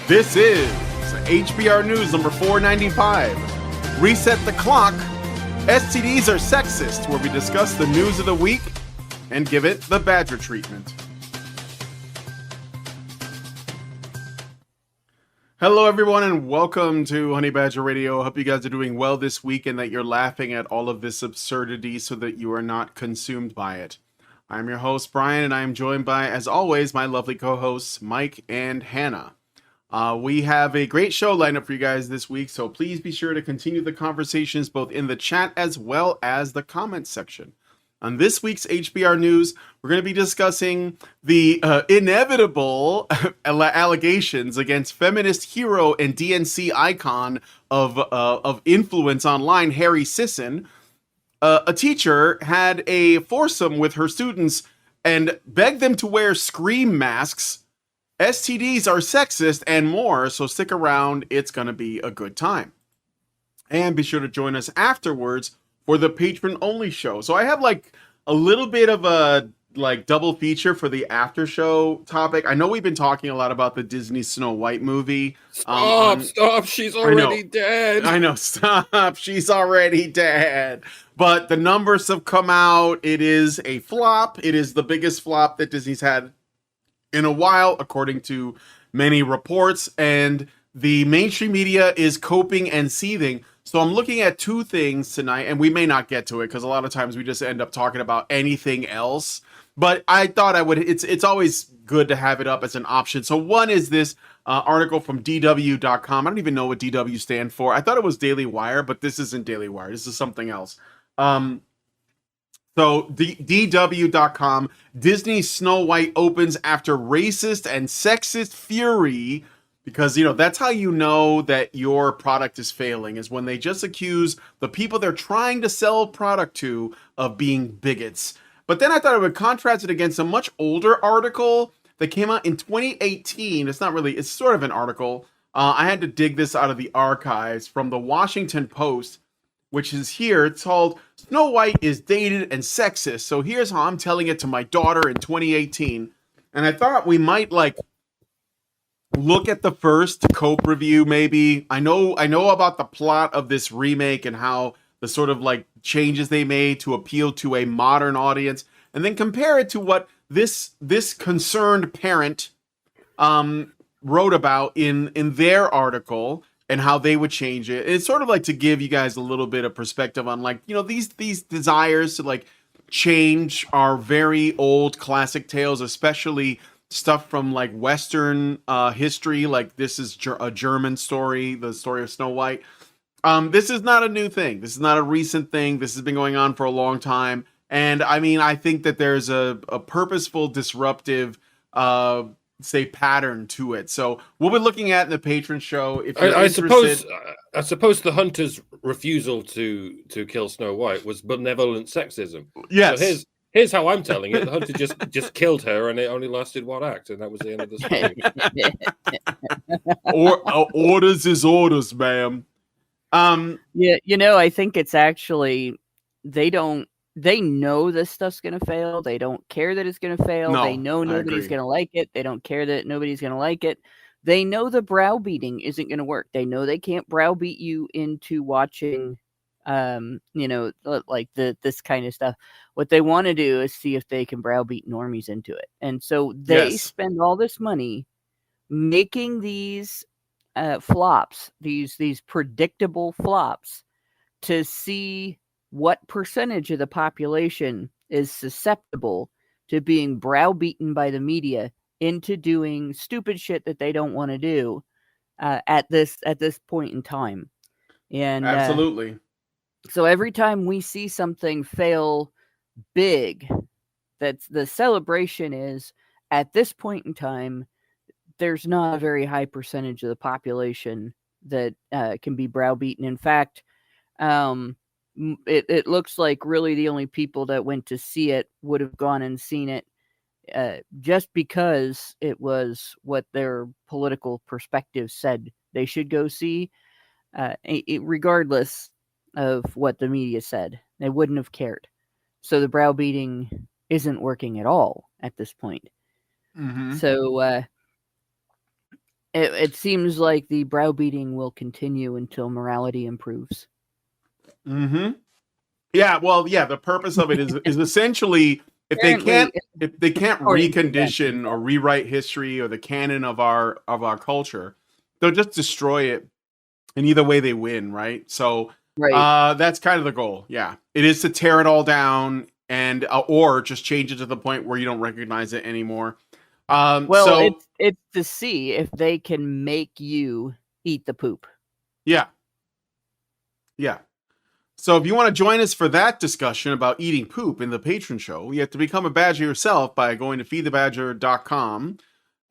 This is HBR News number 495. Reset the clock. STDs are sexist, where we discuss the news of the week and give it the Badger treatment. Hello, everyone, and welcome to Honey Badger Radio. I hope you guys are doing well this week and that you're laughing at all of this absurdity so that you are not consumed by it. I'm your host, Brian, and I am joined by, as always, my lovely co-hosts, Mike and Hannah. We have a great show lined up for you guys this week, so please be sure to continue the conversations both in the chat as well as the comments section. On this week's HBR News, we're going to be discussing the inevitable allegations against feminist hero and DNC icon of influence online, Harry Sisson. A teacher had a foursome with her students and begged them to wear scream masks. STDs are sexist and more, so stick around. It's going to be a good time. And be sure to join us afterwards for the patron-only show. So I have like a little bit of a double feature for the after show topic. I know we've been talking a lot about the Disney Snow White movie. Stop, she's already dead. I know, stop, she's already dead. But the numbers have come out. It is a flop. It is the biggest flop that Disney's had in a while, according to many reports, and the mainstream media is coping and seething. So I'm looking at two things tonight, and we may not get to it because a lot of times we just end up talking about anything else. But I thought I would. It's always good to have it up as an option. So one is this article from DW.com. I don't even know what DW stand for. I thought it was Daily Wire, but this isn't Daily Wire. This is something else. So DW.com, Disney Snow White opens after racist and sexist fury, because, that's how you know that your product is failing, is when they just accuse the people they're trying to sell product to of being bigots. But then I thought I would contrast it against a much older article that came out in 2018. It's sort of an article. I had to dig this out of the archives from the Washington Post, which is here. It's called Snow White is Dated and Sexist. So here's how I'm telling it to my daughter in 2018. And I thought we might look at the first Cope review maybe. I know about the plot of this remake and how the sort of changes they made to appeal to a modern audience, and then compare it to what this concerned parent wrote about in their article, and how they would change it. It's sort of to give you guys a little bit of perspective on these desires to change our very old classic tales, especially stuff from Western history. This is a German story, the story of Snow White. This is not a new thing. This is not a recent thing. This has been going on for a long time. And I mean, I think that there's a purposeful, disruptive pattern to it. So we'll be looking at in the patron show. If you're interested, I suppose the hunter's refusal to kill Snow White was benevolent sexism. Yes. So here's how I'm telling it. The hunter just killed her, and it only lasted one act, and that was the end of the story. Orders is orders, ma'am. Yeah, I think it's actually they know this stuff's going to fail. They don't care that it's going to fail. No, they know nobody's going to like it. They don't care that nobody's going to like it. They know the browbeating isn't going to work. They know they can't browbeat you into watching, this kind of stuff. What they want to do is see if they can browbeat normies into it. And so they spend all this money making these flops, these predictable flops, to see what percentage of the population is susceptible to being browbeaten by the media into doing stupid shit that they don't want to do at this point in time. And absolutely. So every time we see something fail big, that's the celebration is at this point in time, there's not a very high percentage of the population that can be browbeaten. In fact, it looks like really the only people that went to see it would have gone and seen it just because it was what their political perspective said they should go see, regardless of what the media said. They wouldn't have cared. So the browbeating isn't working at all at this point. Mm-hmm. So It seems like the browbeating will continue until morality improves. Mm-hmm. Yeah, well, yeah, the purpose of it is essentially if they Apparently, can't according to them, recondition or rewrite history or the canon of our culture, they'll just destroy it. And either way they win, right? So right. that's kind of the goal. Yeah. It is to tear it all down and or just change it to the point where you don't recognize it anymore. Well, So it's to see if they can make you eat the poop. yeah. Yeah. So if you want to join us for that discussion about eating poop in the patron show, you have to become a badger yourself by going to feedthebadger.com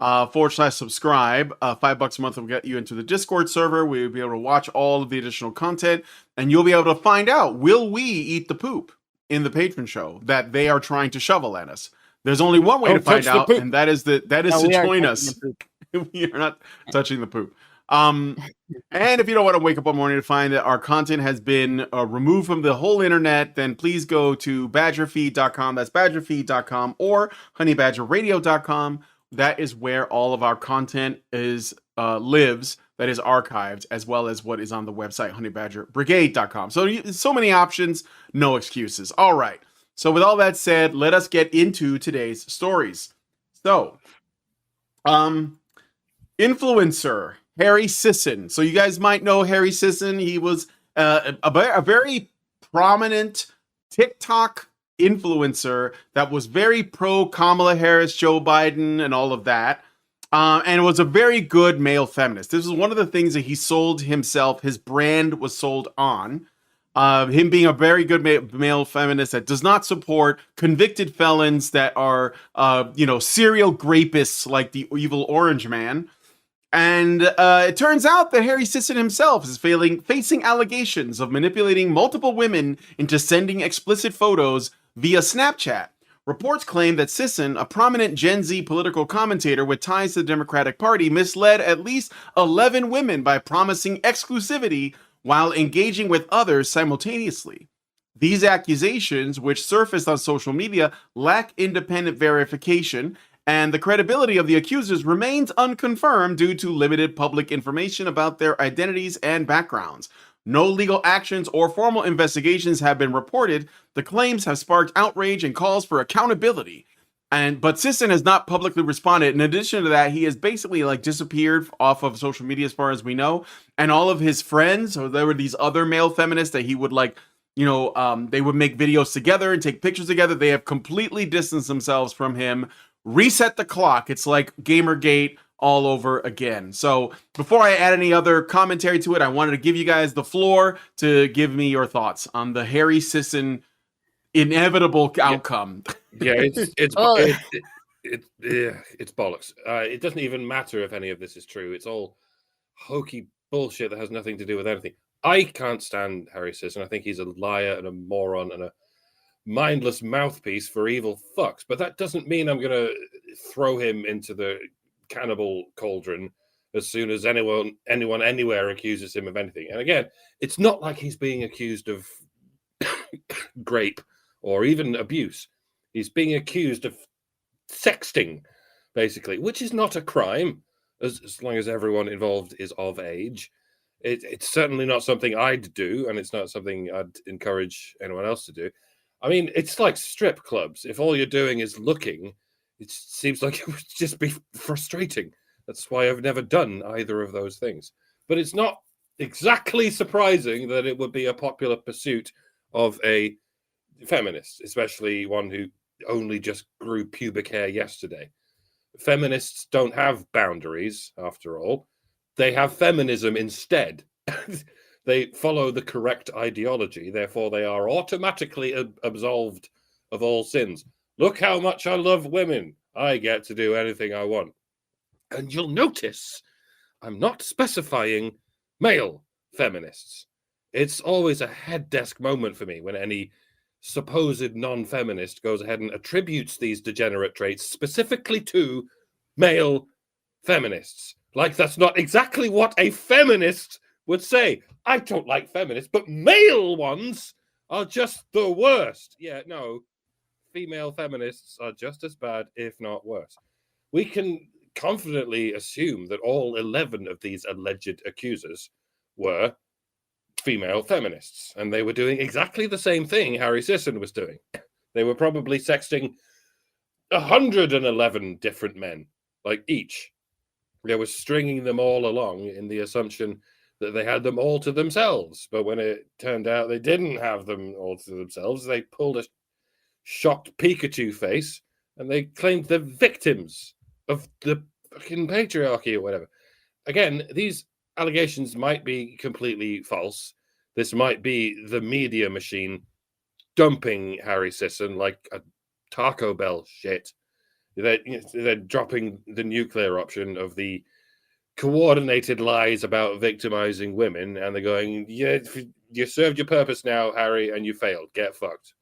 /subscribe. $5 a month will get you into the Discord server. We'll be able to watch all of the additional content, and you'll be able to find out, will we eat the poop in the patron show that they are trying to shovel at us? There's only one way to find out, and that is to join us. We are not touching the poop. And if you don't want to wake up one morning to find that our content has been removed from the whole internet, then please go to badgerfeed.com. That's badgerfeed.com or honeybadgerradio.com. That is where all of our content lives, that is archived, as well as what is on the website, honeybadgerbrigade.com. So many options, no excuses. All right. So with all that said, let us get into today's stories. So, influencer Harry Sisson. So you guys might know Harry Sisson. He was a very prominent TikTok influencer that was very pro Kamala Harris, Joe Biden, and all of that. And was a very good male feminist. This is one of the things that he sold himself. His brand was sold on. Him being a very good male feminist that does not support convicted felons that are, serial rapists like the evil Orange Man. And it turns out that Harry Sisson himself is facing allegations of manipulating multiple women into sending explicit photos via Snapchat. Reports claim that Sisson, a prominent Gen Z political commentator with ties to the Democratic Party, misled at least 11 women by promising exclusivity while engaging with others simultaneously. These accusations, which surfaced on social media, lack independent verification, and the credibility of the accusers remains unconfirmed due to limited public information about their identities and backgrounds. No legal actions or formal investigations have been reported. The claims have sparked outrage and calls for accountability. But Sisson has not publicly responded. In addition to that, he has basically disappeared off of social media as far as we know. And all of his friends, so there were these other male feminists that he would they would make videos together and take pictures together. They have completely distanced themselves from him. Reset the clock. It's like Gamergate all over again. So before I add any other commentary to it, I wanted to give you guys the floor to give me your thoughts on the Harry Sisson inevitable outcome. Yeah, it's bollocks. It doesn't even matter if any of this is true. It's all hokey bullshit that has nothing to do with anything. I can't stand Harry Sisson. I think he's a liar and a moron and a mindless mouthpiece for evil fucks. But that doesn't mean I'm going to throw him into the cannibal cauldron as soon as anyone anywhere accuses him of anything. And again, it's not like he's being accused of rape or even abuse. He's being accused of sexting, basically, which is not a crime as long as everyone involved is of age. It's certainly not something I'd do, and it's not something I'd encourage anyone else to do. I mean, it's like strip clubs. If all you're doing is looking, it seems like it would just be frustrating. That's why I've never done either of those things. But it's not exactly surprising that it would be a popular pursuit of a feminist, especially one who only just grew pubic hair yesterday. Feminists don't have boundaries, after all. They have feminism instead. They follow the correct ideology. Therefore, they are automatically absolved of all sins. Look how much I love women. I get to do anything I want. And you'll notice I'm not specifying male feminists. It's always a head desk moment for me when any supposed non-feminist goes ahead and attributes these degenerate traits specifically to male feminists. Like that's not exactly what a feminist would say. I don't like feminists, but male ones are just the worst. Yeah, no, female feminists are just as bad, if not worse. We can confidently assume that all 11 of these alleged accusers were female feminists, and they were doing exactly the same thing Harry Sisson was doing. They were probably sexting 111 different men, like each. They were stringing them all along in the assumption that they had them all to themselves. But when it turned out they didn't have them all to themselves, they pulled a shocked Pikachu face and they claimed they're victims of the fucking patriarchy or whatever. Again, these allegations might be completely false. This might be the media machine dumping Harry Sisson like a Taco Bell shit. They're dropping the nuclear option of the coordinated lies about victimizing women, and they're going, yeah, you served your purpose now, Harry, and you failed. Get fucked.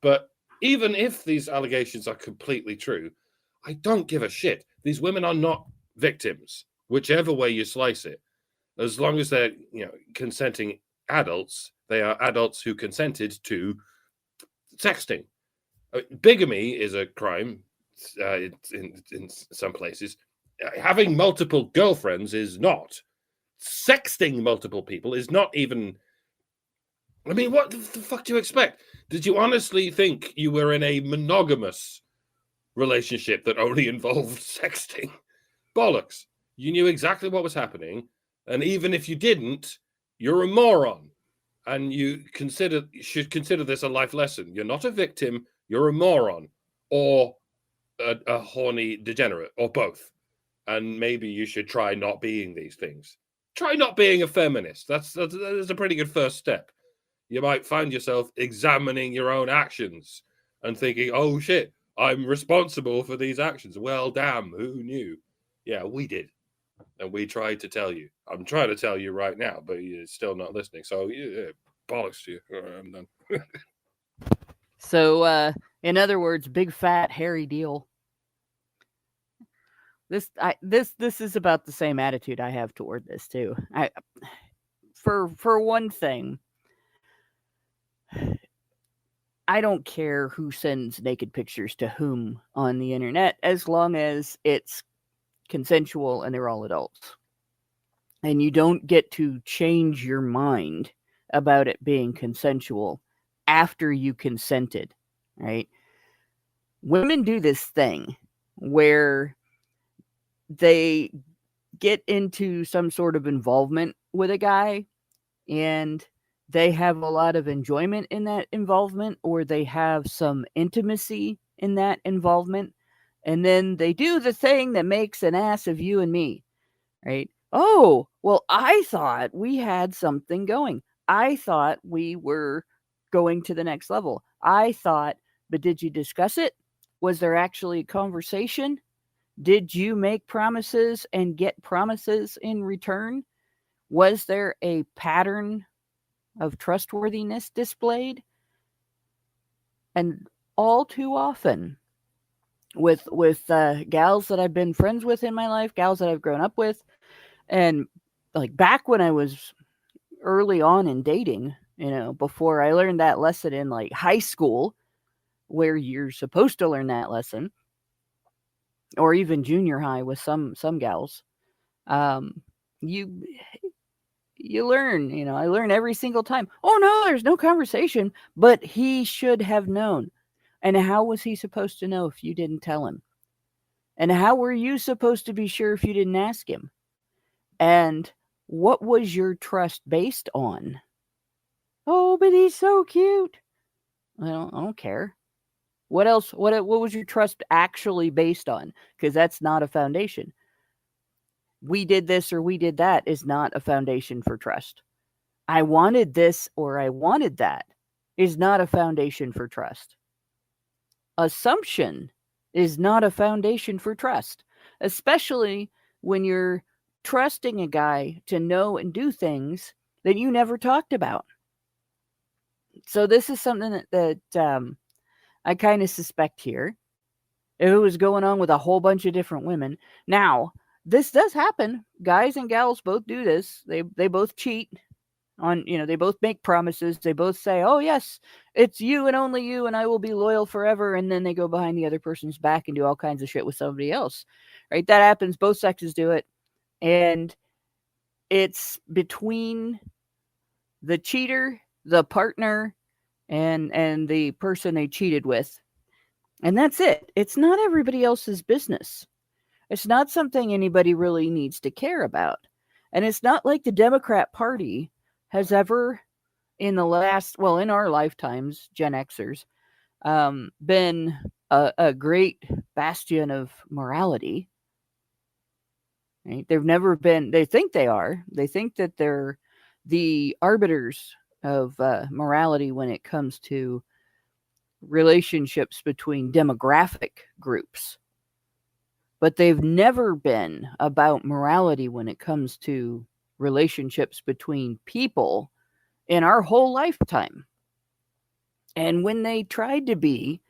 But even if these allegations are completely true, I don't give a shit. These women are not victims, whichever way you slice it. As long as they're, consenting adults, they are adults who consented to sexting. Bigamy is a crime in some places. Having multiple girlfriends is not. Sexting multiple people is not even. I mean, what the fuck do you expect? Did you honestly think you were in a monogamous relationship that only involved sexting? Bollocks. You knew exactly what was happening, and even if you didn't, you're a moron. And you should consider this a life lesson. You're not a victim, you're a moron, or a horny degenerate, or both. And maybe you should try not being these things. Try not being a feminist. That's a pretty good first step. You might find yourself examining your own actions and thinking, oh shit, I'm responsible for these actions. Well, damn, who knew? Yeah, we did. And we tried to tell you. I'm trying to tell you right now, but you're still not listening. So, yeah, bollocks to you. All right, I'm done. So, in other words, big fat hairy deal. This is about the same attitude I have toward this too. For one thing, I don't care who sends naked pictures to whom on the internet, as long as it's consensual and they're all adults. And you don't get to change your mind about it being consensual after you consented, right? Women do this thing where they get into some sort of involvement with a guy and they have a lot of enjoyment in that involvement, or they have some intimacy in that involvement. And then they do the thing that makes an ass of you and me, right? Oh, well, I thought we had something going. I thought we were going to the next level. I thought, but did you discuss it? Was there actually a conversation? Did you make promises and get promises in return? Was there a pattern of trustworthiness displayed? And all too often, with gals that I've been friends with in my life, gals that I've grown up with, and like back when I was early on in dating, before I learned that lesson in like high school, where you're supposed to learn that lesson, or even junior high with some gals, you learn, I learn every single time. Oh no, there's no conversation, but he should have known. And how was he supposed to know if you didn't tell him? And how were you supposed to be sure if you didn't ask him? And what was your trust based on? Oh, but he's so cute. I don't care. What else? What was your trust actually based on? Because that's not a foundation. We did this or we did that is not a foundation for trust. I wanted this or I wanted that is not a foundation for trust. Assumption is not a foundation for trust, especially when you're trusting a guy to know and do things that you never talked about. So this is something that I kind of suspect here. If it was going on with a whole bunch of different women. Now, this does happen. Guys and gals both do this. They both cheat. They both make promises. They both say, oh yes, it's you and only you, and I will be loyal forever. And then they go behind the other person's back and do all kinds of shit with somebody else, right? That happens. Both sexes do it. And it's between the cheater, the partner, and the person they cheated with. And that's it. It's not everybody else's business. It's not something anybody really needs to care about. And it's not like the Democrat Party has ever, in our lifetimes, Gen Xers, been a great bastion of morality. Right? They've never been, they think they are. They think that they're the arbiters of morality when it comes to relationships between demographic groups. But they've never been about morality when it comes to relationships between people in our whole lifetime. And when they tried to be,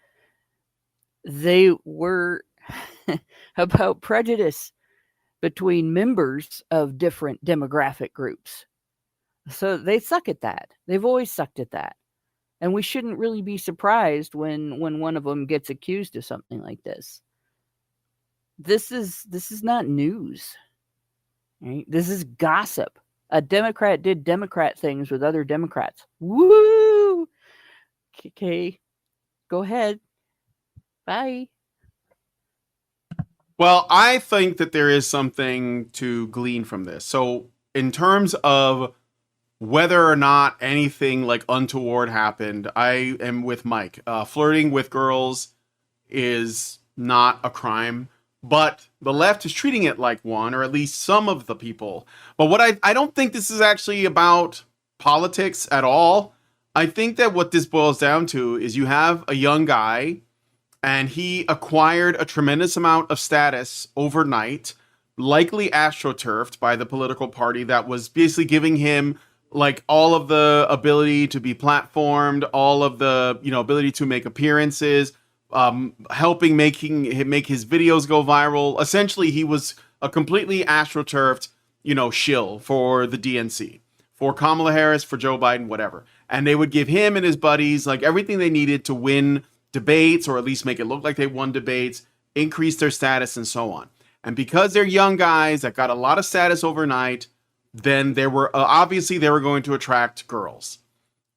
they were about prejudice between members of different demographic groups. So they suck at that. They've always sucked at that. And we shouldn't really be surprised when one of them gets accused of something like this. This is not news. Right? This is gossip. A Democrat did Democrat things with other Democrats. Woo! Okay. Go ahead. Bye. Well, I think that there is something to glean from this. So, in terms of whether or not anything like untoward happened, I am with Mike. Flirting with girls is not a crime, but the left is treating it like one, or at least some of the people. But what I don't think this is actually about politics at all. I think that what this boils down to is you have a young guy and he acquired a tremendous amount of status overnight, likely astroturfed by the political party that was basically giving him like all of the ability to be platformed, all of the, ability to make appearances, helping make his videos go viral. Essentially, he was a completely astroturfed, shill for the DNC, for Kamala Harris, for Joe Biden, whatever. And they would give him and his buddies like everything they needed to win debates, or at least make it look like they won debates, increase their status, and so on. And because they're young guys that got a lot of status overnight, then they were obviously they were going to attract girls.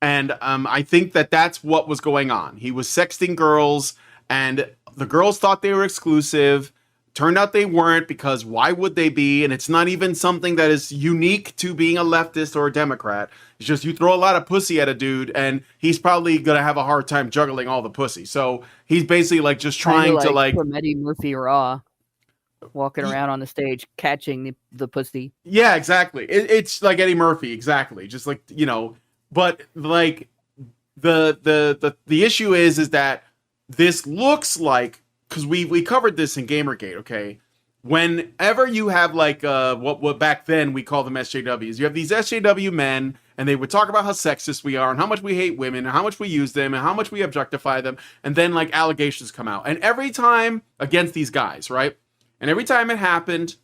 And I think that that's what was going on. He was sexting girls, and the girls thought they were exclusive. Turned out they weren't, because why would they be? And it's not even something that is unique to being a leftist or a Democrat. It's just you throw a lot of pussy at a dude, and he's probably going to have a hard time juggling all the pussy. So he's basically like just trying to like from Eddie Murphy Raw, walking around on the stage catching the pussy. Yeah, exactly. It's like Eddie Murphy, exactly. Just like, but like the issue is that this looks like, because we covered this in Gamergate, okay? Whenever you have like what back then we call them SJWs, you have these SJW men, and they would talk about how sexist we are and how much we hate women and how much we use them and how much we objectify them, and then like allegations come out. And every time against these guys, right? And every time it happened,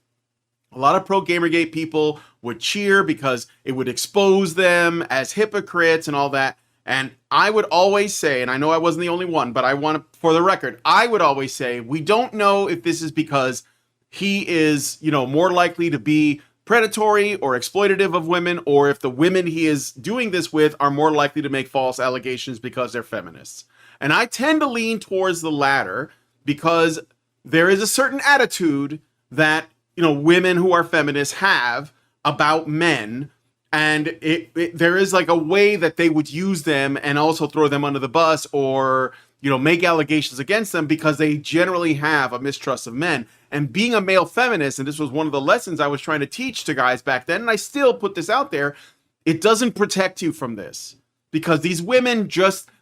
a lot of pro Gamergate people would cheer because it would expose them as hypocrites and all that. And I would always say, and I know I wasn't the only one, but I want to, for the record, I would always say, we don't know if this is because he is, more likely to be predatory or exploitative of women, or if the women he is doing this with are more likely to make false allegations because they're feminists. And I tend to lean towards the latter, because there is a certain attitude that, women who are feminists have about men. And there is like a way that they would use them and also throw them under the bus, or, make allegations against them, because they generally have a mistrust of men. And being a male feminist, and this was one of the lessons I was trying to teach to guys back then, and I still put this out there, it doesn't protect you from this. Because these women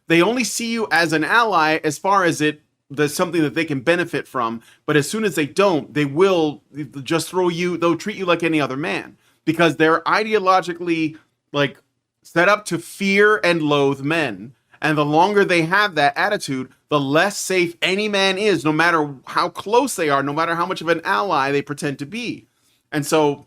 they only see you as an ally as far as there's something that they can benefit from. But as soon as they don't, they will just they'll treat you like any other man. Because they're ideologically like set up to fear and loathe men. And the longer they have that attitude, the less safe any man is, no matter how close they are, no matter how much of an ally they pretend to be. And so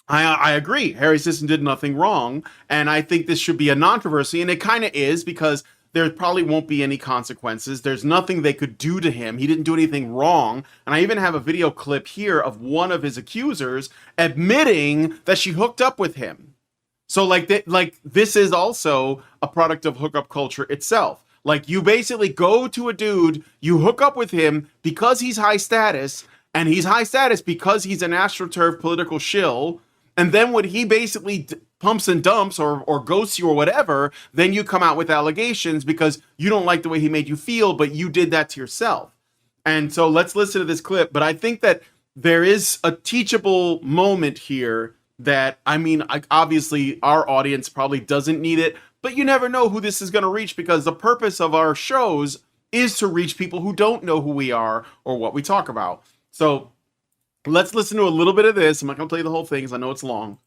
I agree. Harry Sisson did nothing wrong, and I think this should be a controversy, and it kind of is because there probably won't be any consequences. There's nothing they could do to him. He didn't do anything wrong, and I even have a video clip here of one of his accusers admitting that she hooked up with him. So like this is also a product of hookup culture itself. Like you basically go to a dude, you hook up with him because he's high status, and he's high status because he's an astroturf political shill. And then when he basically pumps and dumps or ghosts you or whatever, then you come out with allegations because you don't like the way he made you feel, but you did that to yourself. And so let's listen to this clip. But I think that there is a teachable moment here that, I mean, obviously our audience probably doesn't need it, but you never know who this is going to reach because the purpose of our shows is to reach people who don't know who we are or what we talk about. So let's listen to a little bit of this. I'm not going to play the whole thing because I know it's long.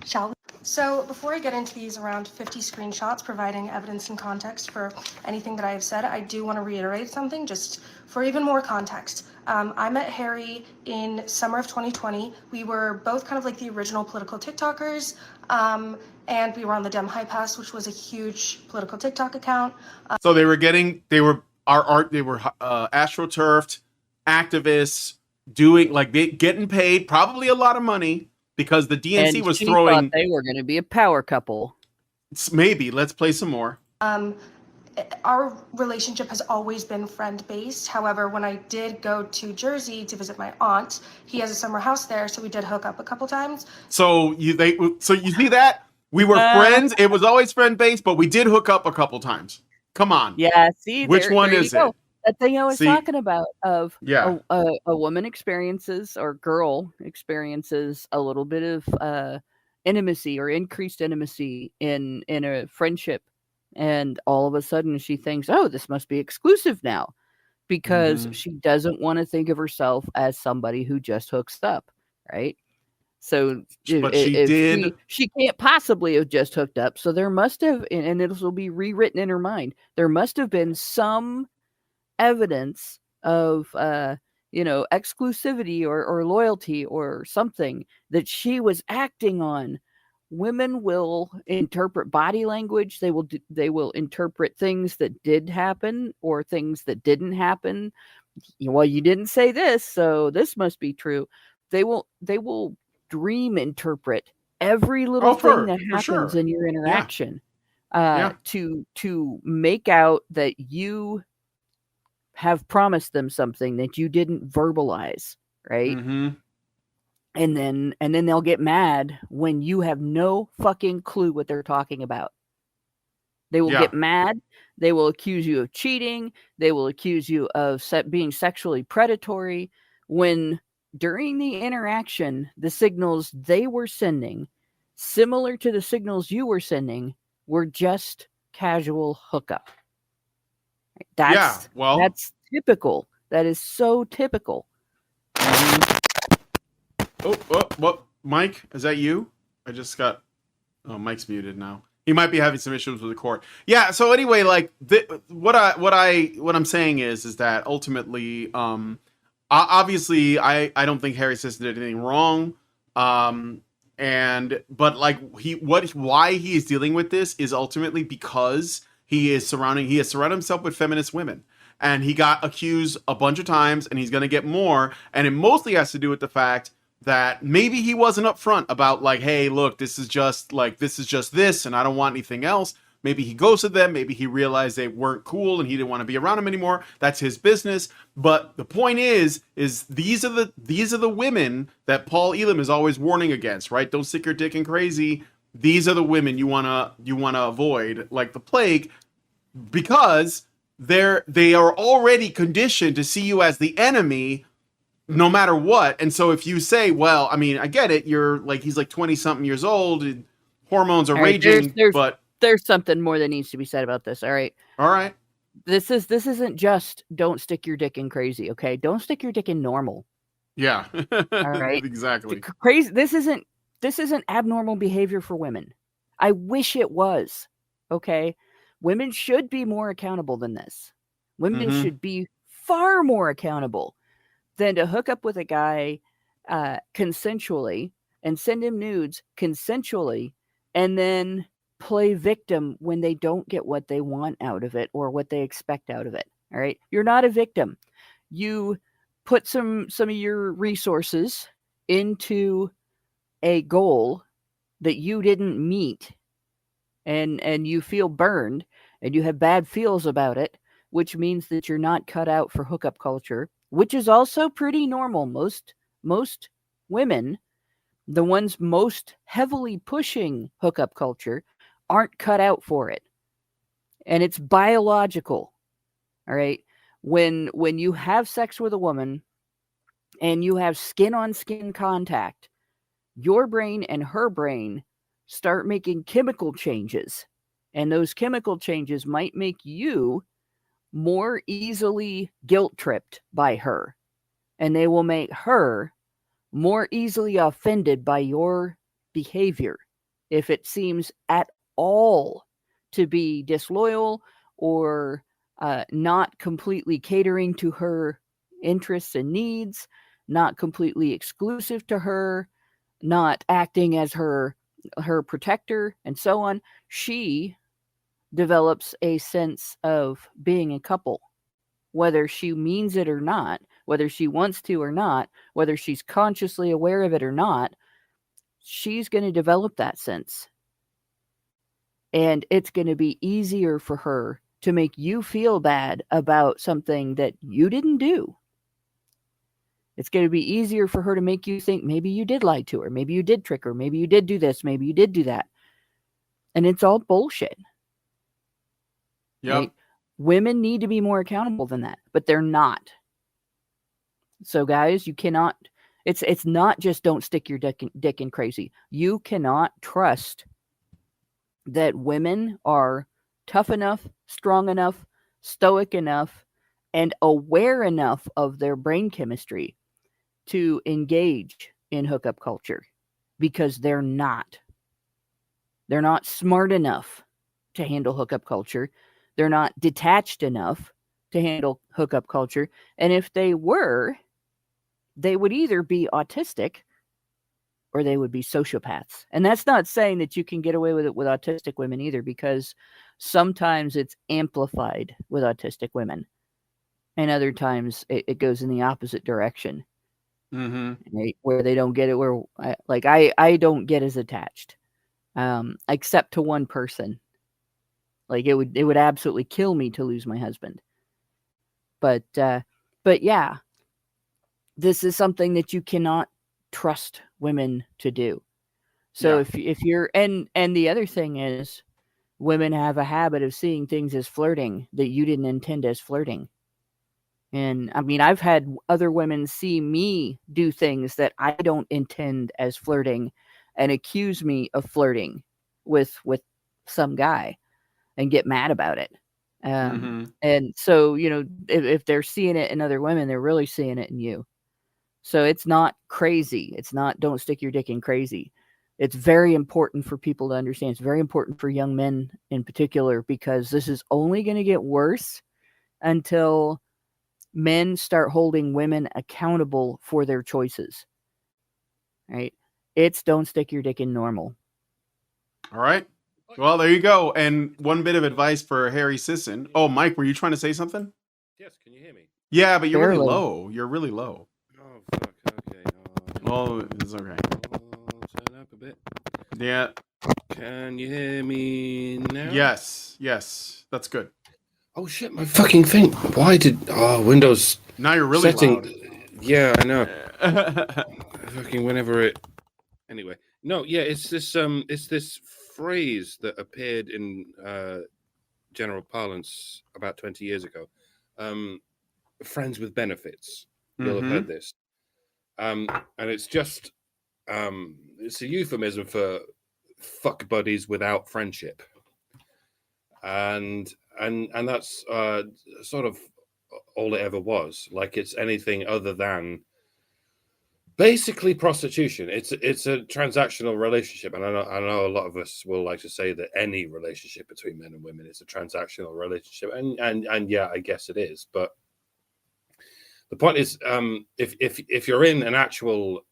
Shall we? So before I get into these around 50 screenshots providing evidence and context for anything that I have said, I do want to reiterate something just for even more context. I met Harry in summer of 2020. We were both kind of like the original political TikTokers, and we were on the Dem High Pass, which was a huge political TikTok account. So they were astroturfed activists doing like getting paid probably a lot of money because the DNC and was she throwing. Thought they were going to be a power couple. Maybe let's play some more. Our relationship has always been friend-based. However, when I did go to Jersey to visit my aunt, he has a summer house there, so we did hook up a couple times. So you see that we were friends. It was always friend-based, but we did hook up a couple times. Come on. Yeah. See, which one is it? That thing I was talking about of a woman experiences or girl experiences a little bit of intimacy or increased intimacy in a friendship. And all of a sudden she thinks, oh, this must be exclusive now because she doesn't want to think of herself as somebody who just hooks up. Right. So but she can't possibly have just hooked up. So there must have, and it will be rewritten in her mind. There must have been some evidence of, exclusivity or loyalty or something that she was acting on. Women will interpret body language. They will interpret things that did happen or things that didn't happen. Well, you didn't say this, so this must be true. They will dream interpret every little thing that happens in your interaction to make out that you have promised them something that you didn't verbalize, right? Mm-hmm. And then they'll get mad when you have no fucking clue what they're talking about. They will get mad. They will accuse you of cheating. They will accuse you of being sexually predatory when during the interaction, the signals they were sending, similar to the signals you were sending, were just casual hookup. That's typical. That is so typical. Oh, what? Mike, is that you? I just got. Oh, Mike's muted now. He might be having some issues with the cord. Yeah. So anyway, like what I'm saying is that ultimately, obviously, I don't think Harry Sisson did anything wrong. But like why he is dealing with this is ultimately because he has surrounded himself with feminist women. And he got accused a bunch of times, and he's going to get more. And it mostly has to do with the fact that maybe he wasn't upfront about like, hey, look, this is just this, and I don't want anything else. Maybe he ghosted them. Maybe he realized they weren't cool and he didn't want to be around them anymore. That's his business. But the point is these are the women that Paul Elam is always warning against, right? Don't stick your dick in crazy. These are the women you wanna avoid like the plague, because they are already conditioned to see you as the enemy no matter what. And so if you say, well, I mean, I get it, you're like, he's like 20 something years old, and hormones are raging, but there's something more that needs to be said about this. All right. This isn't just don't stick your dick in crazy. Okay. Don't stick your dick in normal. Yeah. All right. Exactly. Crazy. This isn't abnormal behavior for women. I wish it was. Okay. Women should be more accountable than this. Women should be far more accountable than to hook up with a guy consensually and send him nudes consensually, and then play victim when they don't get what they want out of it or what they expect out of it. All right. You're not a victim. You put some of your resources into a goal that you didn't meet, and you feel burned and you have bad feels about it, which means that you're not cut out for hookup culture, which is also pretty normal. Most women, the ones most heavily pushing hookup culture, aren't cut out for it. And it's biological. All right. When you have sex with a woman and you have skin on skin contact, your brain and her brain start making chemical changes. And those chemical changes might make you more easily guilt tripped by her. And they will make her more easily offended by your behavior if it seems at all to be disloyal or not completely catering to her interests and needs, not completely exclusive to her, not acting as her protector, and so on. She develops a sense of being a couple, whether she means it or not, whether she wants to or not, whether she's consciously aware of it or not. She's going to develop that sense. And it's going to be easier for her to make you feel bad about something that you didn't do. It's going to be easier for her to make you think maybe you did lie to her, maybe you did trick her, maybe you did do this, maybe you did do that. And it's all bullshit. Yep. Right? Women need to be more accountable than that, but they're not. So guys, you cannot, it's not just don't stick your dick in crazy. You cannot trust that women are tough enough, strong enough, stoic enough, and aware enough of their brain chemistry to engage in hookup culture, because they're not. They're not smart enough to handle hookup culture. They're not detached enough to handle hookup culture. And if they were, they would either be autistic or they would be sociopaths. And that's not saying that you can get away with it with autistic women either, because sometimes it's amplified with autistic women. And other times it goes in the opposite direction. Mm-hmm. Where they don't get it, where I don't get as attached, except to one person. Like it would absolutely kill me to lose my husband. But yeah, this is something that you cannot trust women to do. So if you're, and the other thing is, women have a habit of seeing things as flirting that you didn't intend as flirting. And I mean, I've had other women see me do things that I don't intend as flirting and accuse me of flirting with some guy and get mad about it. And so, you know, if they're seeing it in other women, they're really seeing it in you. So it's not crazy. It's not, don't stick your dick in crazy. It's very important for people to understand. It's very important for young men in particular, because this is only going to get worse until men start holding women accountable for their choices. Right? It's don't stick your dick in normal. All right. Well, there you go. And one bit of advice for Harry Sisson. Oh, Mike, were you trying to say something? Yes, can you hear me? Yeah, but you're Barely. really low. You're really low. Oh, fuck, okay. Oh, it's okay. Turn up a bit. Yeah. Can you hear me now? Yes. That's good. Oh, shit, my fucking thing. Why did... Oh, Windows... Now you're really loud. Yeah, I know. Fucking whenever it... Anyway. No, yeah, it's this phrase that appeared in general parlance about 20 years ago. Friends with benefits. You'll have heard this. And it's just... it's a euphemism for fuck buddies without friendship. And that's sort of all it ever was. Like, it's anything other than basically prostitution. It's a transactional relationship, and I know a lot of us will like to say that any relationship between men and women is a transactional relationship, and yeah, I guess it is. But the point is, if you're in an actual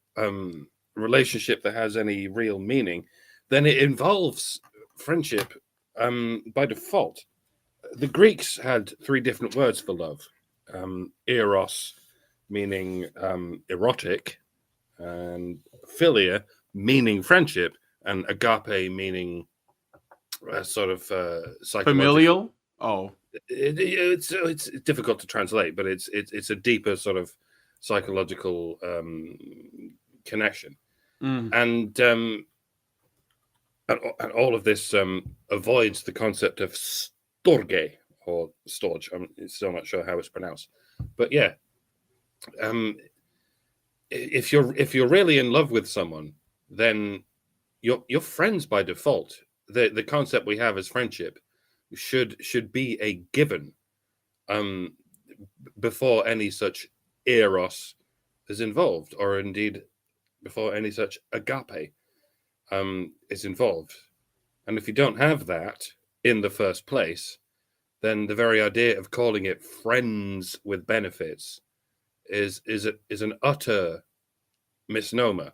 relationship that has any real meaning, then it involves friendship by default. The Greeks had 3 different words for love. Eros, meaning erotic, and philia, meaning friendship, and agape, meaning sort of psychological. Familial? Oh. It's difficult to translate, but it's a deeper sort of psychological connection. And all of this avoids the concept of storge or storge. I'm still not sure how it's pronounced, but yeah, if you're really in love with someone, then you're friends by default. The concept we have as friendship should be a given before any such eros is involved, or indeed before any such agape is involved. And if you don't have that in the first place, then the very idea of calling it friends with benefits is an utter misnomer.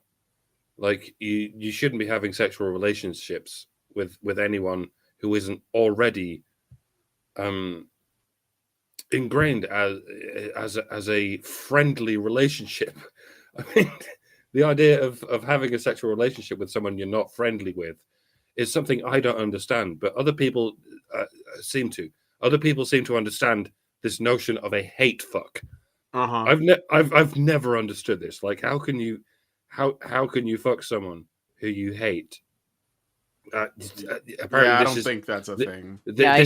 Like you shouldn't be having sexual relationships with anyone who isn't already ingrained as a friendly relationship. I mean, the idea of having a sexual relationship with someone you're not friendly with is something I don't understand, but other people seem to. Other people seem to understand this notion of a hate fuck. I've never understood this. Like, how can you fuck someone who you hate? Apparently, I don't think that's a thing. I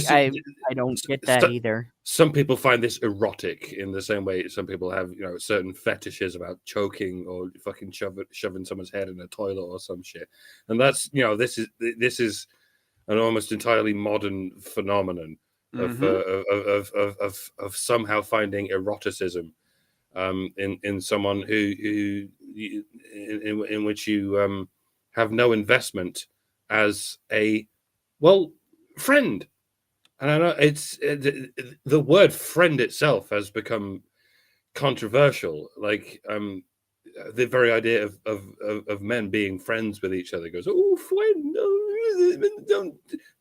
don't get that either. Some people find this erotic in the same way some people have, certain fetishes about choking or fucking shoving someone's head in a toilet or some shit. And that's, this is an almost entirely modern phenomenon of somehow finding eroticism in someone who in which you have no investment as a friend. And I know the word friend itself has become controversial. Like the very idea of men being friends with each other goes, oh, friend,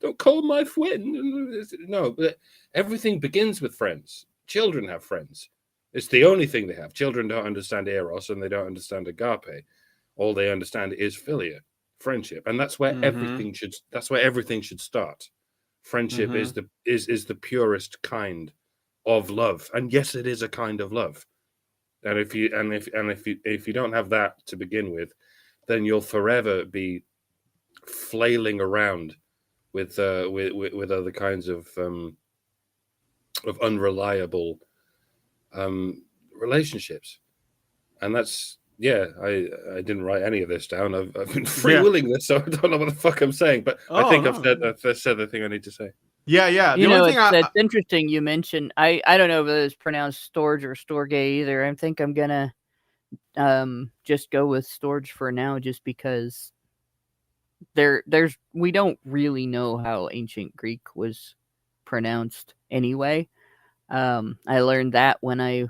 don't call my friend. No, but everything begins with friends. Children have friends. It's the only thing they have. Children don't understand eros and they don't understand agape. All they understand is philia, friendship, and that's where everything should. That's where everything should start. Friendship is the purest kind of love, and yes, it is a kind of love. And if you don't have that to begin with, then you'll forever be flailing around with other kinds of unreliable relationships. And that's I didn't write any of this down. I've been freewheeling this, so I don't know what the fuck I'm saying, but I think I've said the thing I need to say. Yeah. It's interesting you mentioned. I don't know if it's pronounced storage or storge either. I think I'm gonna just go with storage for now, just because we don't really know how ancient Greek was pronounced anyway. I learned that when I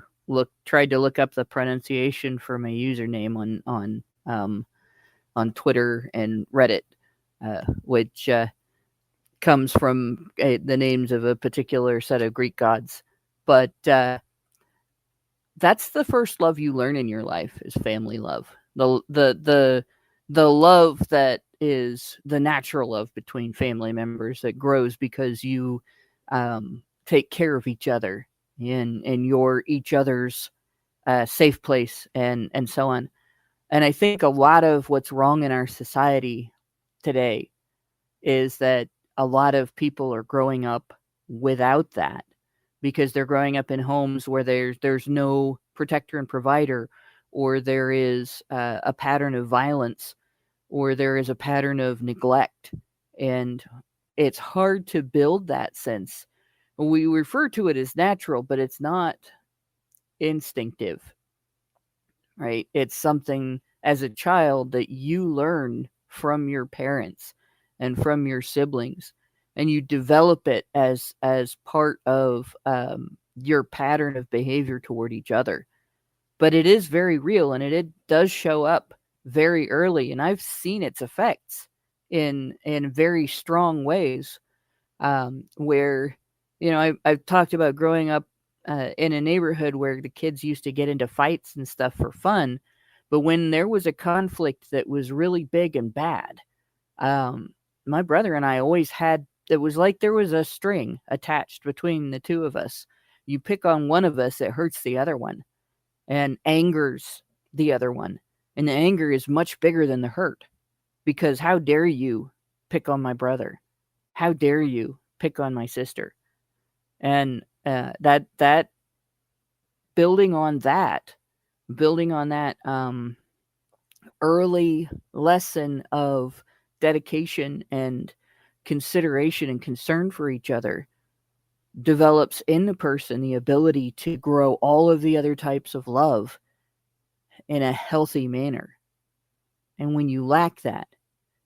tried to look up the pronunciation for my username on Twitter and Reddit, which comes from the names of a particular set of Greek gods. But that's the first love you learn in your life, is family love. The love that is the natural love between family members that grows because you take care of each other and you're each other's safe place and so on. And I think a lot of what's wrong in our society today is that a lot of people are growing up without that, because they're growing up in homes where there's no protector and provider, or there is a pattern of violence, or there is a pattern of neglect. And it's hard to build that sense. We refer to it as natural, but it's not instinctive, right? It's something as a child that you learn from your parents and from your siblings, and you develop it as part of your pattern of behavior toward each other. but it is very real, and it does show up very early, and I've seen its effects in very strong ways, where, you know, I've talked about growing up in a neighborhood where the kids used to get into fights and stuff for fun, but when there was a conflict that was really big and bad, my brother and I always had, it was like there was a string attached between the two of us. You pick on one of us, it hurts the other one and angers the other one. And the anger is much bigger than the hurt, because how dare you pick on my brother? How dare you pick on my sister? And that building on that early lesson of dedication and consideration and concern for each other develops in the person the ability to grow all of the other types of love in a healthy manner. And when you lack that,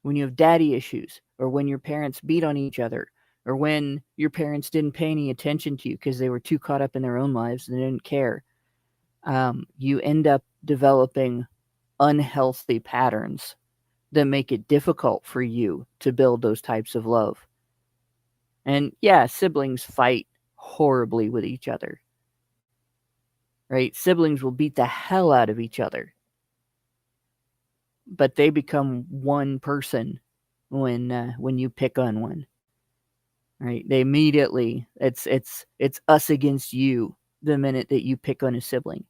when you have daddy issues, or when your parents beat on each other, or when your parents didn't pay any attention to you because they were too caught up in their own lives and they didn't care, you end up developing unhealthy patterns that make it difficult for you to build those types of love. And yeah, siblings fight horribly with each other, right? Siblings will beat the hell out of each other, but they become one person when you pick on one, right? They immediately, it's us against you the minute that you pick on a sibling.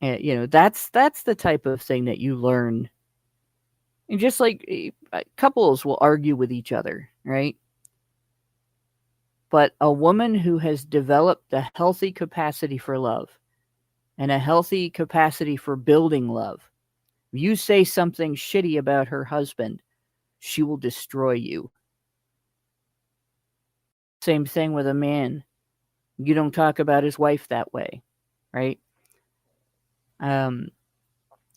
And, you know, that's the type of thing that you learn. And just like couples will argue with each other, right? But a woman who has developed a healthy capacity for love and a healthy capacity for building love, if you say something shitty about her husband, she will destroy you. Same thing with a man. You don't talk about his wife that way, right? And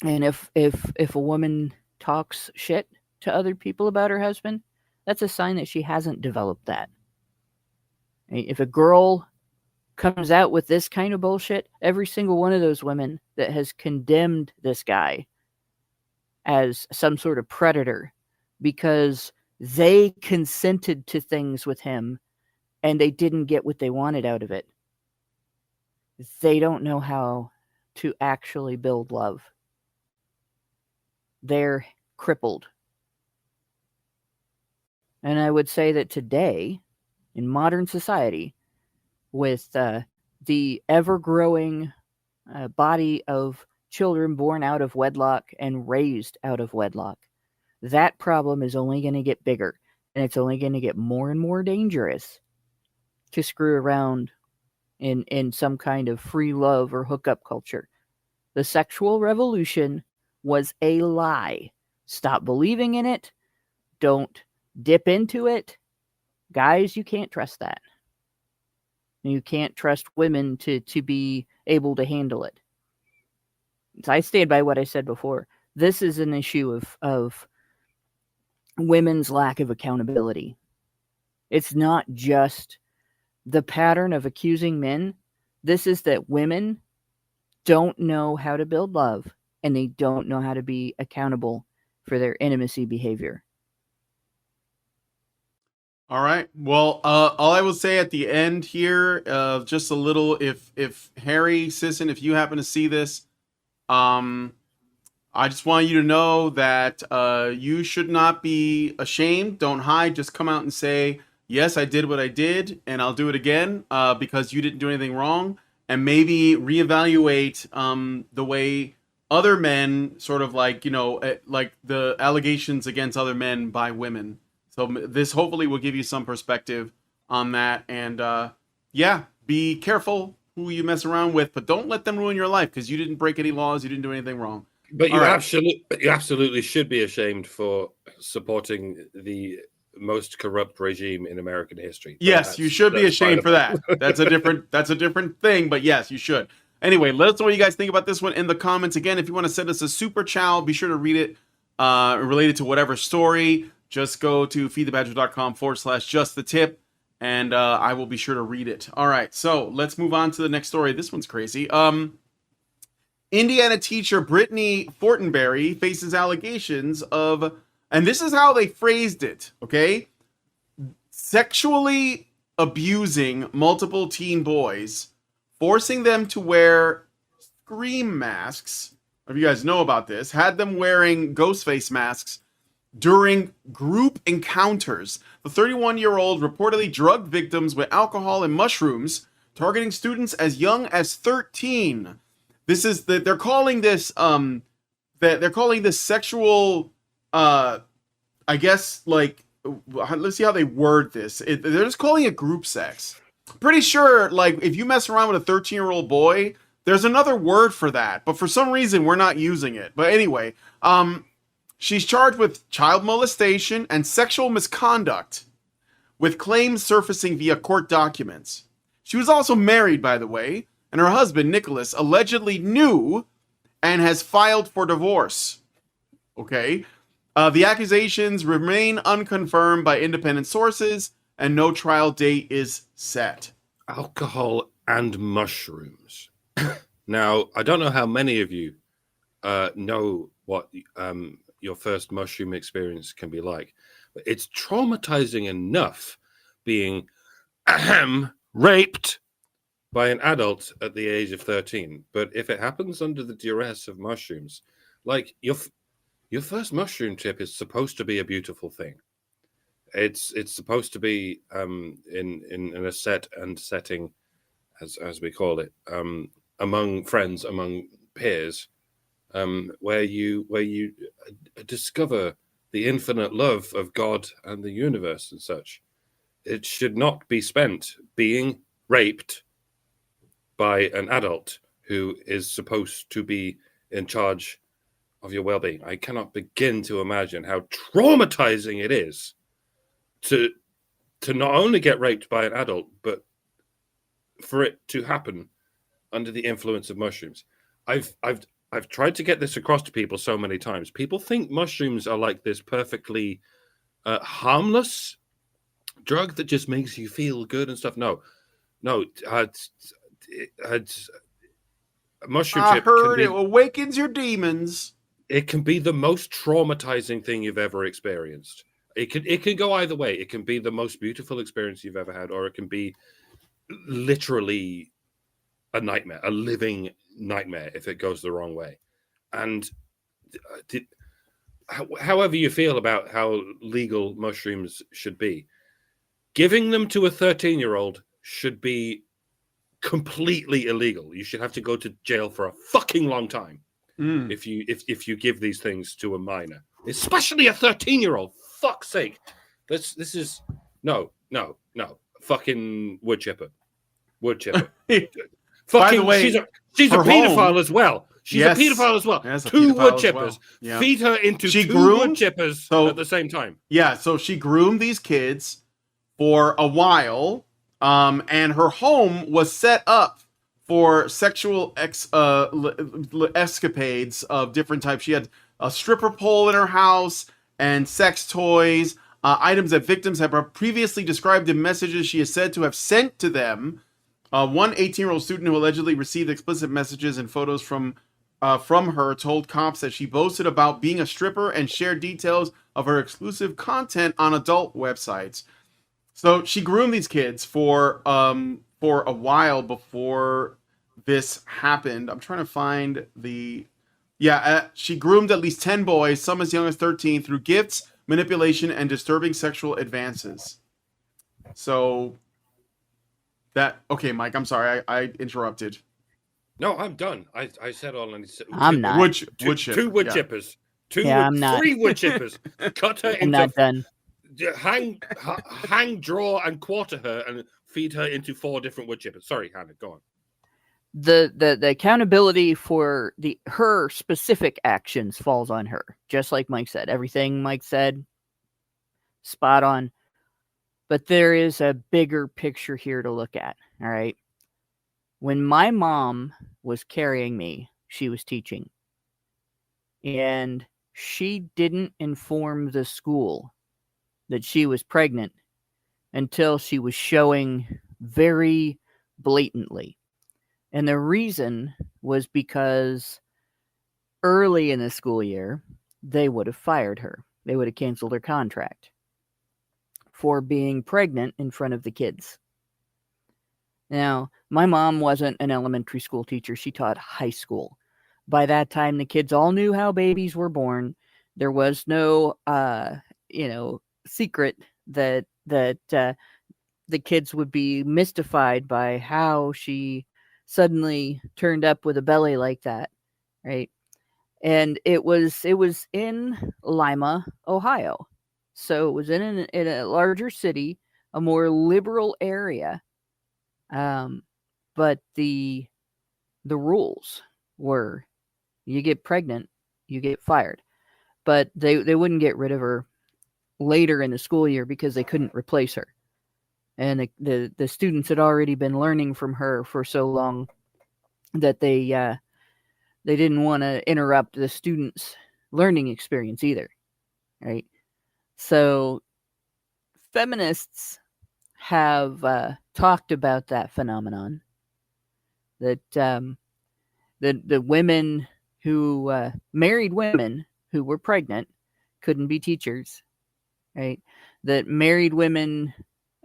if a woman talks shit to other people about her husband, that's a sign that she hasn't developed that. If a girl comes out with this kind of bullshit, every single one of those women that has condemned this guy as some sort of predator because they consented to things with him and they didn't get what they wanted out of it, they don't know how to actually build love. They're crippled. And I would say that today, in modern society, with the ever-growing body of children born out of wedlock and raised out of wedlock, that problem is only going to get bigger, and it's only going to get more and more dangerous to screw around in some kind of free love or hookup culture. The sexual revolution was a lie. Stop believing in it. Don't dip into it. Guys, you can't trust that. You can't trust women to be able to handle it. So I stand by what I said before. This is an issue of women's lack of accountability. It's not just the pattern of accusing men. This is that women don't know how to build love, and they don't know how to be accountable for their intimacy behavior. All right. Well, all I will say at the end here, just a little, if Harry Sisson, if you happen to see this, I just want you to know that you should not be ashamed. Don't hide. Just come out and say, yes, I did what I did, and I'll do it again because you didn't do anything wrong. And maybe reevaluate the way other men sort of like, you know, like the allegations against other men by women. So this hopefully will give you some perspective on that. And yeah, be careful who you mess around with, but don't let them ruin your life because you didn't break any laws. You didn't do anything wrong. But you absolutely should be ashamed for supporting the most corrupt regime in American history. But yes, you should be ashamed for that. That's a different thing, but yes, you should. Anyway, let us know what you guys think about this one in the comments. Again, if you want to send us a super chow, be sure to read it related to whatever story. Just go to feedthebadger.com/justthetip, and I will be sure to read it. All right, so let's move on to the next story. This one's crazy. Indiana teacher Brittany Fortenberry faces allegations of, and this is how they phrased it, okay? Sexually abusing multiple teen boys, forcing them to wear scream masks. If you guys know about this, had them wearing ghost face masks during group encounters. The 31-year-old reportedly drugged victims with alcohol and mushrooms, targeting students as young as 13. This is they're calling this they're calling this sexual I guess, like, let's see how they word this. They're just calling it group sex. Pretty sure, like, if you mess around with a 13-year-old boy, there's another word for that, but for some reason we're not using it. But anyway, she's charged with child molestation and sexual misconduct, with claims surfacing via court documents. She was also married, by the way, and her husband, Nicholas, allegedly knew and has filed for divorce. Okay? The accusations remain unconfirmed by independent sources, and no trial date is set. Alcohol and mushrooms. Now, I don't know how many of you know what your first mushroom experience can be like, but it's traumatizing enough being raped by an adult at the age of 13. But if it happens under the duress of mushrooms, like your first mushroom trip is supposed to be a beautiful thing. It's supposed to be in a set and setting, as we call it, among friends, among peers, where you discover the infinite love of God and the universe and such. It should not be spent being raped by an adult who is supposed to be in charge of your well-being. I cannot begin to imagine how traumatizing it is to not only get raped by an adult, but for it to happen under the influence of mushrooms. I've tried to get this across to people so many times. People think mushrooms are like this perfectly harmless drug that just makes you feel good and stuff. No, mushroom I chip heard it awakens your demons. It can be the most traumatizing thing you've ever experienced. It can go either way. It can be the most beautiful experience you've ever had, or it can be literally a nightmare, a living nightmare if it goes the wrong way. And however you feel about how legal mushrooms should be, giving them to a 13-year-old should be completely illegal. You should have to go to jail for a fucking long time if you give these things to a minor, especially a 13-year-old. Fuck's sake, this is no fucking wood chipper. Fucking, by the way, she's a pedophile as well. She's a pedophile as well. Two wood chippers. Well. Yeah. Feed her into two wood chippers at the same time. Yeah, so she groomed these kids for a while, and her home was set up for sexual escapades of different types. She had a stripper pole in her house and sex toys, items that victims have previously described in messages she is said to have sent to them. One 18-year-old student who allegedly received explicit messages and photos from her told cops that she boasted about being a stripper and shared details of her exclusive content on adult websites. So she groomed these kids for a while before this happened. I'm trying to find the... she groomed at least 10 boys, some as young as 13, through gifts, manipulation, and disturbing sexual advances. So that... Okay, Mike, I'm sorry. I interrupted. No, I'm done. I said all I need to say. I'm not. Two wood chippers. I'm not. 3 wood chippers. Cut her into... I'm not done. Hang, draw, and quarter her and feed her into 4 different wood chippers. Sorry, Hannah, go on. The accountability for her specific actions falls on her, just like Mike said. Everything Mike said, spot on. But there is a bigger picture here to look at. All right. When my mom was carrying me, she was teaching, and she didn't inform the school that she was pregnant until she was showing very blatantly. And the reason was because early in the school year, they would have fired her. They would have canceled her contract for being pregnant in front of the kids. Now, my mom wasn't an elementary school teacher. She taught high school. By that time, the kids all knew how babies were born. There was no, secret that the kids would be mystified by how she suddenly turned up with a belly like that, right? And it was in Lima, Ohio. So it was in a larger city, a more liberal area. But the rules were, you get pregnant, you get fired. But they wouldn't get rid of her later in the school year because they couldn't replace her. And the students had already been learning from her for so long that they didn't want to interrupt the students' learning experience either, right? So feminists have talked about that phenomenon, that the women who married women who were pregnant couldn't be teachers, right? That married women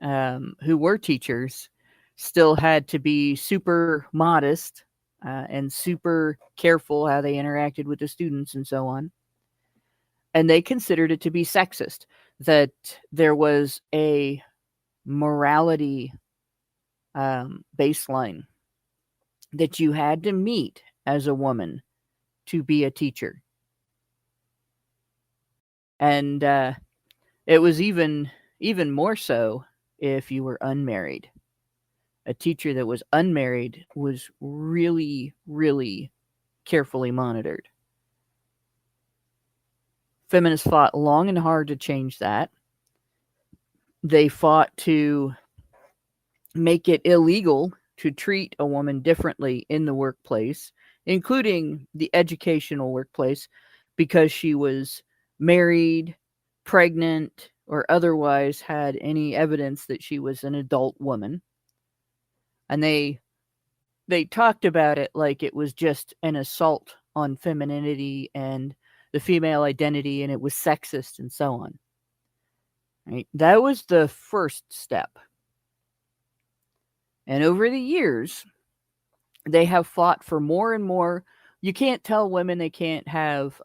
who were teachers still had to be super modest and super careful how they interacted with the students and so on. And they considered it to be sexist, that there was a morality baseline that you had to meet as a woman to be a teacher. And it was even more so if you were unmarried. A teacher that was unmarried was really, really carefully monitored. Feminists fought long and hard to change that. They fought to make it illegal to treat a woman differently in the workplace, including the educational workplace, because she was married, pregnant, or otherwise had any evidence that she was an adult woman. And they talked about it like it was just an assault on femininity and the female identity, and it was sexist and so on. Right? That was the first step. And over the years, they have fought for more and more. You can't tell women they can't have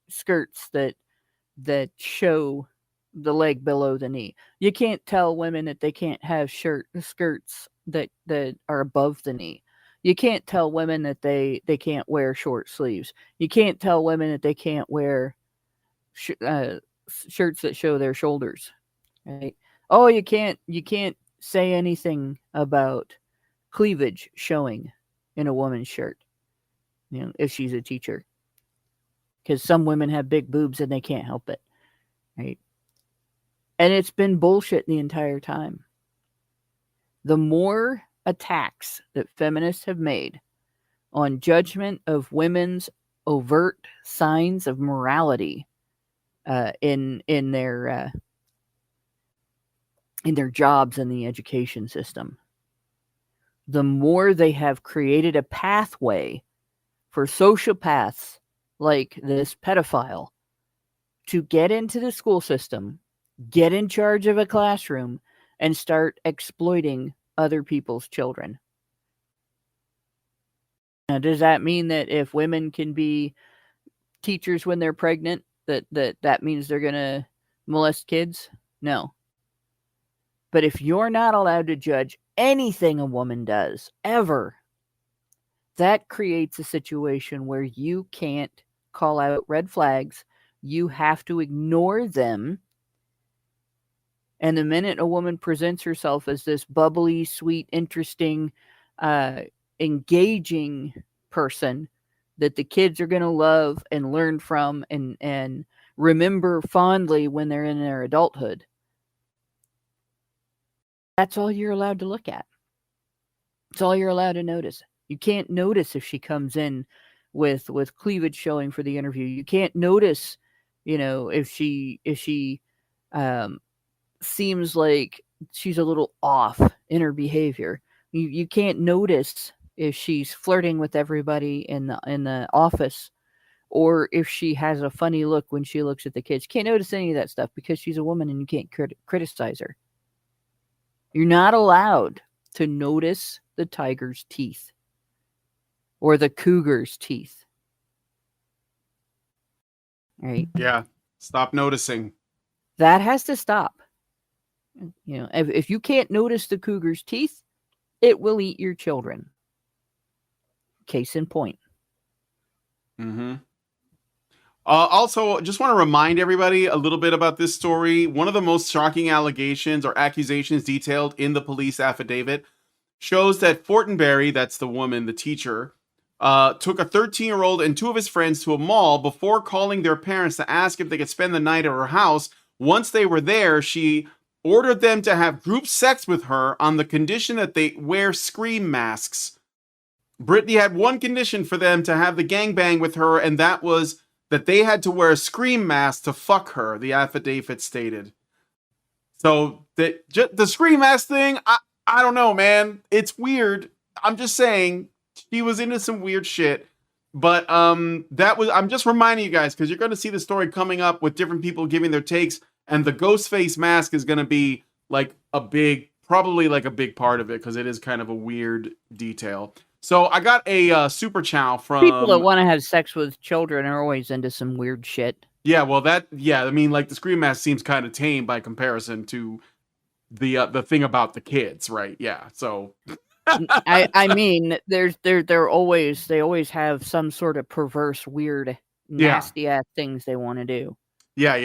skirts that show the leg below the knee. You can't tell women that they can't have skirts that are above the knee. You can't tell women that they can't wear short sleeves. You can't tell women that they can't wear shirts that show their shoulders. Right? Oh, you can't say anything about cleavage showing in a woman's shirt, if she's a teacher, because some women have big boobs and they can't help it, right? And it's been bullshit the entire time. The more attacks that feminists have made on judgment of women's overt signs of morality in their jobs in the education system, the more they have created a pathway for sociopaths like this pedophile to get into the school system, get in charge of a classroom, and start exploiting other people's children. Now, does that mean that if women can be teachers when they're pregnant, that means they're going to molest kids? No. But if you're not allowed to judge anything a woman does, ever, that creates a situation where you can't call out red flags. You have to ignore them. And the minute a woman presents herself as this bubbly, sweet, interesting, engaging person that the kids are going to love and learn from and remember fondly when they're in their adulthood, that's all you're allowed to look at. It's all you're allowed to notice. You can't notice if she comes in with cleavage showing for the interview. You can't notice, if she seems like she's a little off in her behavior. You can't notice if she's flirting with everybody in the office, or if she has a funny look when she looks at the kids. Can't notice any of that stuff because she's a woman and you can't criticize her. You're not allowed to notice the tiger's teeth or the cougar's teeth. Right? Yeah. Stop noticing. That has to stop. You know, if you can't notice the cougar's teeth, it will eat your children. Case in point. Mm-hmm. Also, just want to remind everybody a little bit about this story. One of the most shocking allegations or accusations detailed in the police affidavit shows that Fortenberry, that's the woman, the teacher, took a 13-year-old and two of his friends to a mall before calling their parents to ask if they could spend the night at her house. Once they were there, she ordered them to have group sex with her on the condition that they wear scream masks. Brittany had one condition for them to have the gangbang with her, and that was that they had to wear a scream mask to fuck her, the affidavit stated. So the scream mask thing, I don't know, man. It's weird. I'm just saying she was into some weird shit. But I'm just reminding you guys, because you're going to see the story coming up with different people giving their takes, and the ghost face mask is going to be like probably a big part of it, because it is kind of a weird detail. So I got a super chow from people that want to have sex with children are always into some weird shit. Yeah, well, I mean, like the scream mask seems kind of tame by comparison to the thing about the kids, right? Yeah, so I mean, they always have some sort of perverse, weird, nasty ass things they want to do. Yeah.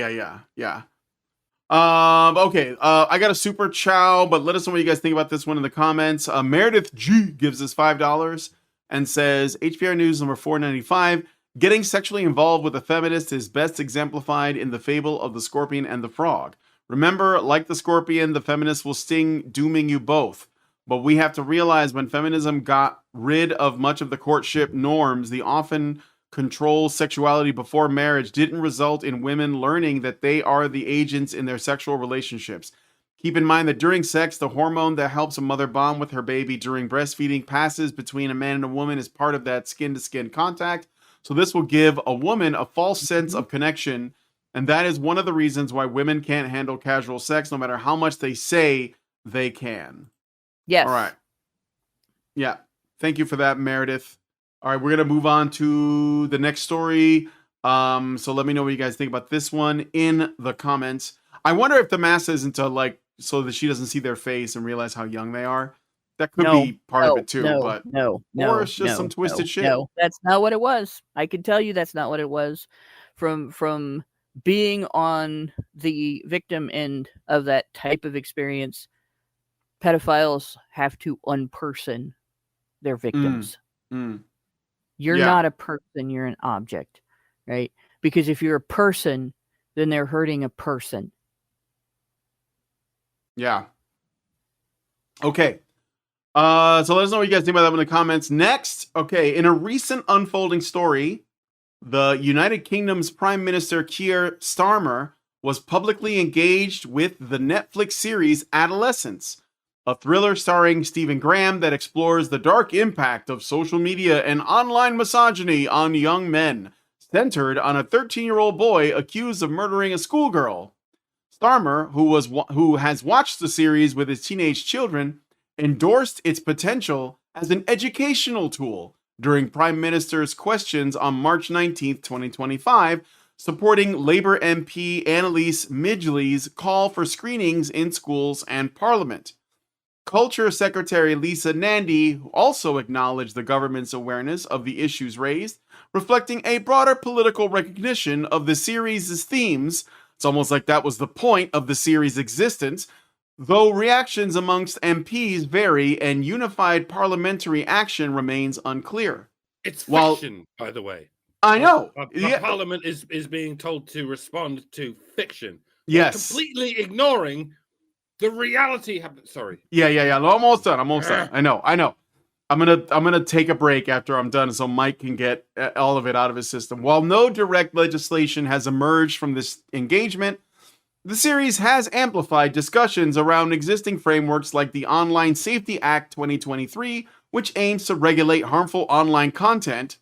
Okay. I got a super chow, but let us know what you guys think about this one in the comments. Meredith G gives us $5 and says, HBR News number 495. Getting sexually involved with a feminist is best exemplified in the fable of the scorpion and the frog. Remember, like the scorpion, the feminist will sting, dooming you both. But we have to realize when feminism got rid of much of the courtship norms, the often control sexuality before marriage didn't result in women learning that they are the agents in their sexual relationships. Keep in mind that during sex, the hormone that helps a mother bond with her baby during breastfeeding passes between a man and a woman as part of that skin-to-skin contact. So this will give a woman a false sense of connection, and that is one of the reasons why women can't handle casual sex no matter how much they say they can. Yes. All right. Yeah. Thank you for that, Meredith. All right, we're going to move on to the next story. So let me know what you guys think about this one in the comments. I wonder if the mask isn't to so that she doesn't see their face and realize how young they are. That could be part of it too, or it's just some twisted shit. No, that's not what it was. I can tell you that's not what it was. From being on the victim end of that type of experience, pedophiles have to unperson their victims. You're not a person, you're an object, right? Because if you're a person, then they're hurting a person. Yeah. Okay. So let us know what you guys think about that in the comments. Next, okay, in a recent unfolding story, the United Kingdom's Prime Minister Keir Starmer was publicly engaged with the Netflix series Adolescence, a thriller starring Stephen Graham that explores the dark impact of social media and online misogyny on young men, centered on a 13-year-old boy accused of murdering a schoolgirl. Starmer, who has watched the series with his teenage children, endorsed its potential as an educational tool during Prime Minister's questions on March 19th, 2025, supporting Labour MP Annalise Midgley's call for screenings in schools and Parliament. Culture Secretary Lisa Nandy also acknowledged the government's awareness of the issues raised, reflecting a broader political recognition of the series' themes. It's almost like that was the point of the series' existence, though reactions amongst MPs vary and unified parliamentary action remains unclear. It's fiction, by the way. I know. Parliament is being told to respond to fiction. Yes. Completely ignoring the reality. Sorry. Yeah. I'm almost done. I know. I'm gonna take a break after I'm done so Mike can get all of it out of his system. While no direct legislation has emerged from this engagement, the series has amplified discussions around existing frameworks like the Online Safety Act 2023, which aims to regulate harmful online content.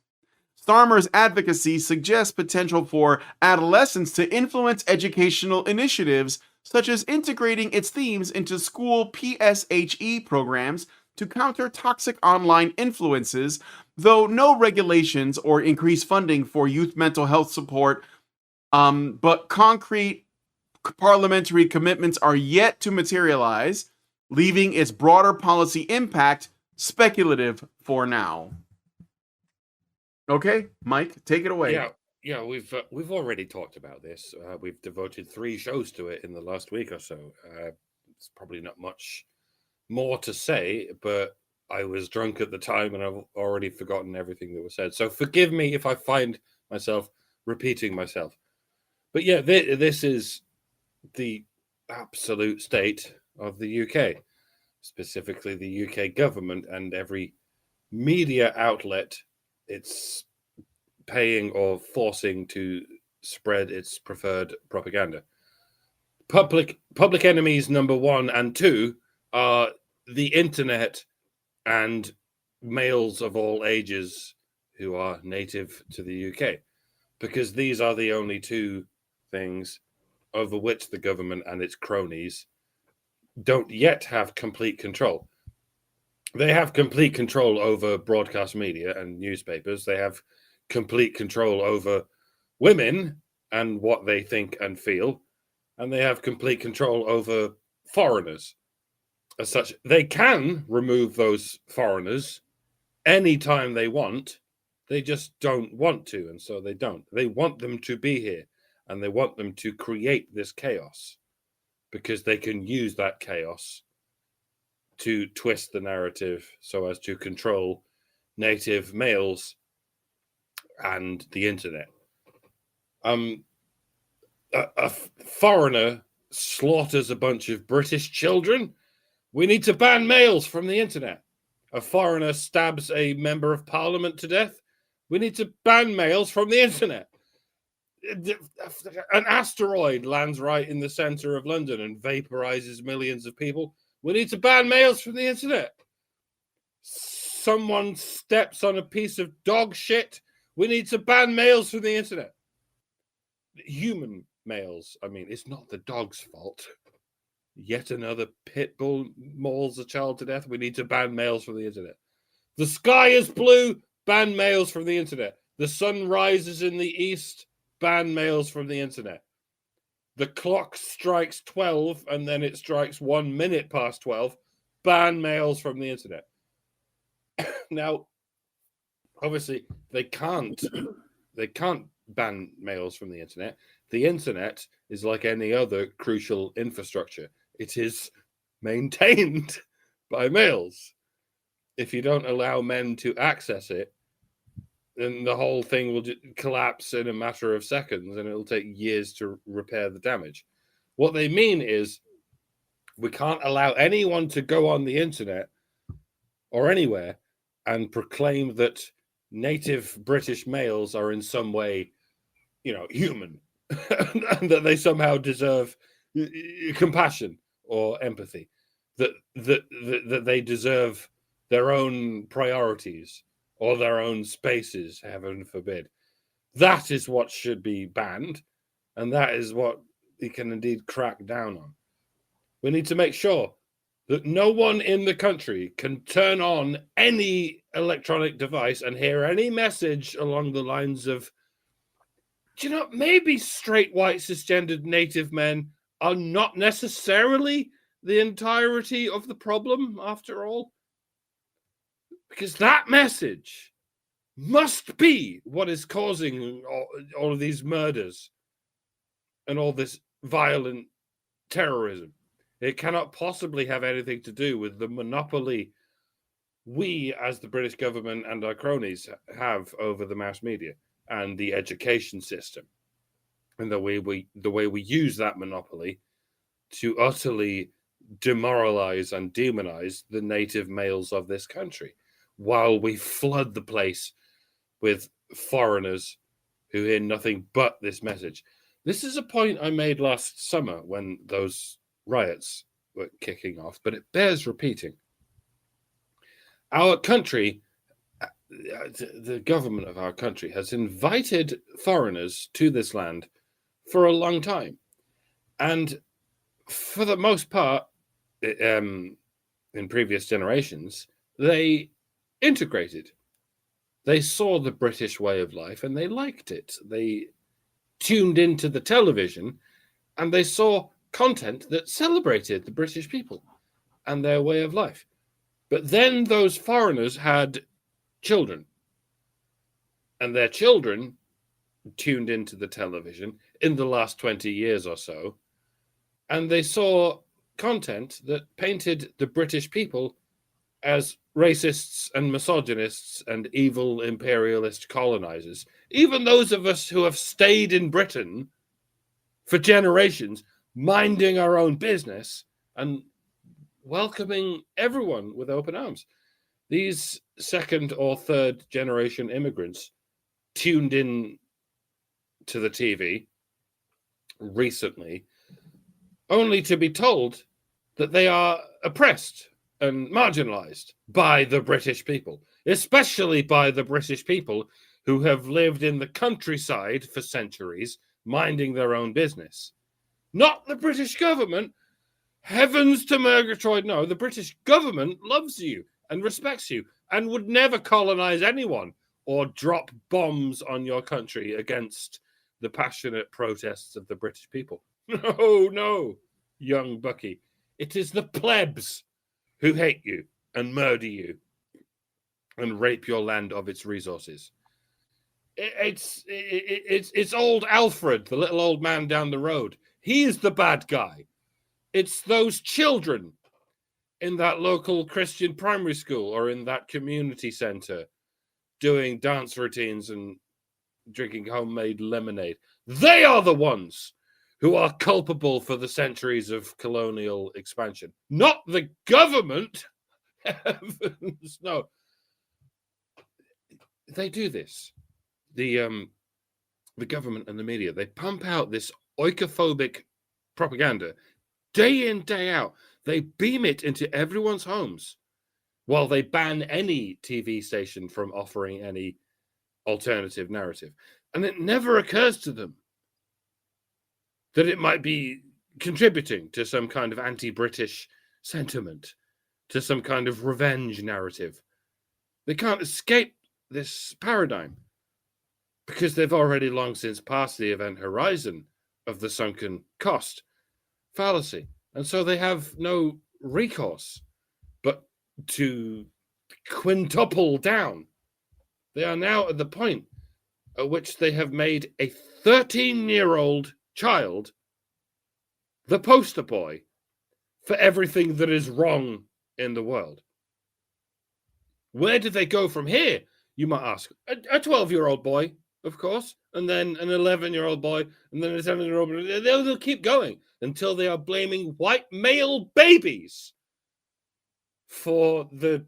Starmer's advocacy suggests potential for adolescents to influence educational initiatives, such as integrating its themes into school PSHE programs to counter toxic online influences, though no regulations or increased funding for youth mental health support, but concrete parliamentary commitments are yet to materialize, leaving its broader policy impact speculative for now. Okay, Mike, take it away. Yeah, we've already talked about this. We've devoted 3 shows to it in the last week or so. It's probably not much more to say, but I was drunk at the time and I've already forgotten everything that was said. So forgive me if I find myself repeating myself. But yeah, this is the absolute state of the UK, specifically the UK government and every media outlet it's paying or forcing to spread its preferred propaganda. Public enemies number 1 and 2 are the internet and males of all ages who are native to the UK, because these are the only 2 things over which the government and its cronies don't yet have complete control. They have complete control over broadcast media and newspapers. They have complete control over women and what they think and feel. And they have complete control over foreigners. As such, they can remove those foreigners anytime they want. They just don't want to, and so they don't. They want them to be here, and they want them to create this chaos because they can use that chaos to twist the narrative so as to control native males and the internet. A foreigner slaughters a bunch of British children. We need to ban males from the internet. A foreigner stabs a member of parliament to death. We need to ban males from the internet. An asteroid lands right in the center of London and vaporizes millions of people. We need to ban males from the internet. Someone steps on a piece of dog shit. We need to ban males from the internet. Human males. I mean, it's not the dog's fault. Yet another pit bull mauls a child to death. We need to ban males from the internet. The sky is blue. Ban males from the internet. The sun rises in the east. Ban males from the internet. The clock strikes 12 and then it strikes 1 minute past 12. Ban males from the internet. Now, obviously, they can't ban males from the internet. The internet is like any other crucial infrastructure. It is maintained by males. If you don't allow men to access it, then the whole thing will collapse in a matter of seconds and it'll take years to repair the damage. What they mean is we can't allow anyone to go on the internet or anywhere and proclaim that native British males are in some way, human and that they somehow deserve compassion or empathy, that they deserve their own priorities or their own spaces, heaven forbid. That is what should be banned, and that is what we can indeed crack down on. We need to make sure that no one in the country can turn on any electronic device and hear any message along the lines of, maybe straight, white, cisgendered native men are not necessarily the entirety of the problem after all. Because that message must be what is causing all of these murders and all this violent terrorism. It cannot possibly have anything to do with the monopoly we, as the British government and our cronies, have over the mass media and the education system, and the way we use that monopoly to utterly demoralize and demonize the native males of this country, while we flood the place with foreigners who hear nothing but this message. This is a point I made last summer when those riots were kicking off, but it bears repeating. Our country, the government of our country, has invited foreigners to this land for a long time. And for the most part, in previous generations, they integrated. They saw the British way of life and they liked it. They tuned into the television and they saw content that celebrated the British people and their way of life. But then those foreigners had children, and their children tuned into the television in the last 20 years or so, and they saw content that painted the British people as racists and misogynists and evil imperialist colonizers. Even those of us who have stayed in Britain for generations, minding our own business and welcoming everyone with open arms. These second or third generation immigrants tuned in to the TV recently, only to be told that they are oppressed and marginalized by the British people, especially by the British people who have lived in the countryside for centuries, minding their own business. Not the British government. Heavens to Murgatroyd, no. The British government loves you and respects you and would never colonize anyone or drop bombs on your country against the passionate protests of the British people. No, young Bucky. It is the plebs who hate you and murder you and rape your land of its resources. It's old Alfred, the little old man down the road. He is the bad guy. It's those children in that local Christian primary school or in that community center doing dance routines and drinking homemade lemonade. They are the ones who are culpable for the centuries of colonial expansion, not the government. Heavens, no. They do this. The government and the media, they pump out this oikophobic propaganda day in, day out. They beam it into everyone's homes while they ban any TV station from offering any alternative narrative. And it never occurs to them that it might be contributing to some kind of anti-British sentiment, to some kind of revenge narrative. They can't escape this paradigm because they've already long since passed the event horizon of the sunken cost fallacy. And so they have no recourse but to quintuple down. They are now at the point at which they have made a 13-year-old child the poster boy for everything that is wrong in the world. Where do they go from here, you might ask? A 12-year-old boy, of course, and then an 11-year-old boy, and then a 7-year-old boy. They'll keep going until they are blaming white male babies for the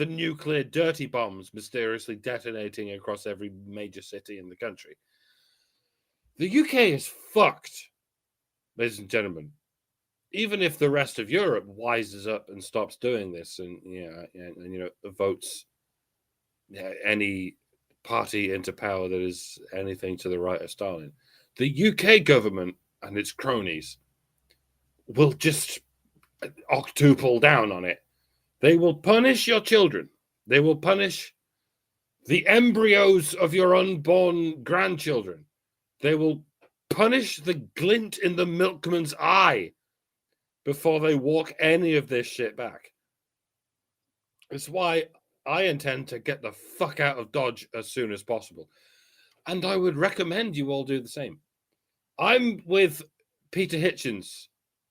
nuclear dirty bombs mysteriously detonating across every major city in the country. The UK is fucked, ladies and gentlemen. Even if the rest of Europe wises up and stops doing this and votes any party into power that is anything to the right of Stalin, the UK government and its cronies will just octuple down on it. They will punish your children. They will punish the embryos of your unborn grandchildren. They will punish the glint in the milkman's eye before they walk any of this shit back. It's why I intend to get the fuck out of Dodge as soon as possible. And I would recommend you all do the same. I'm with Peter Hitchens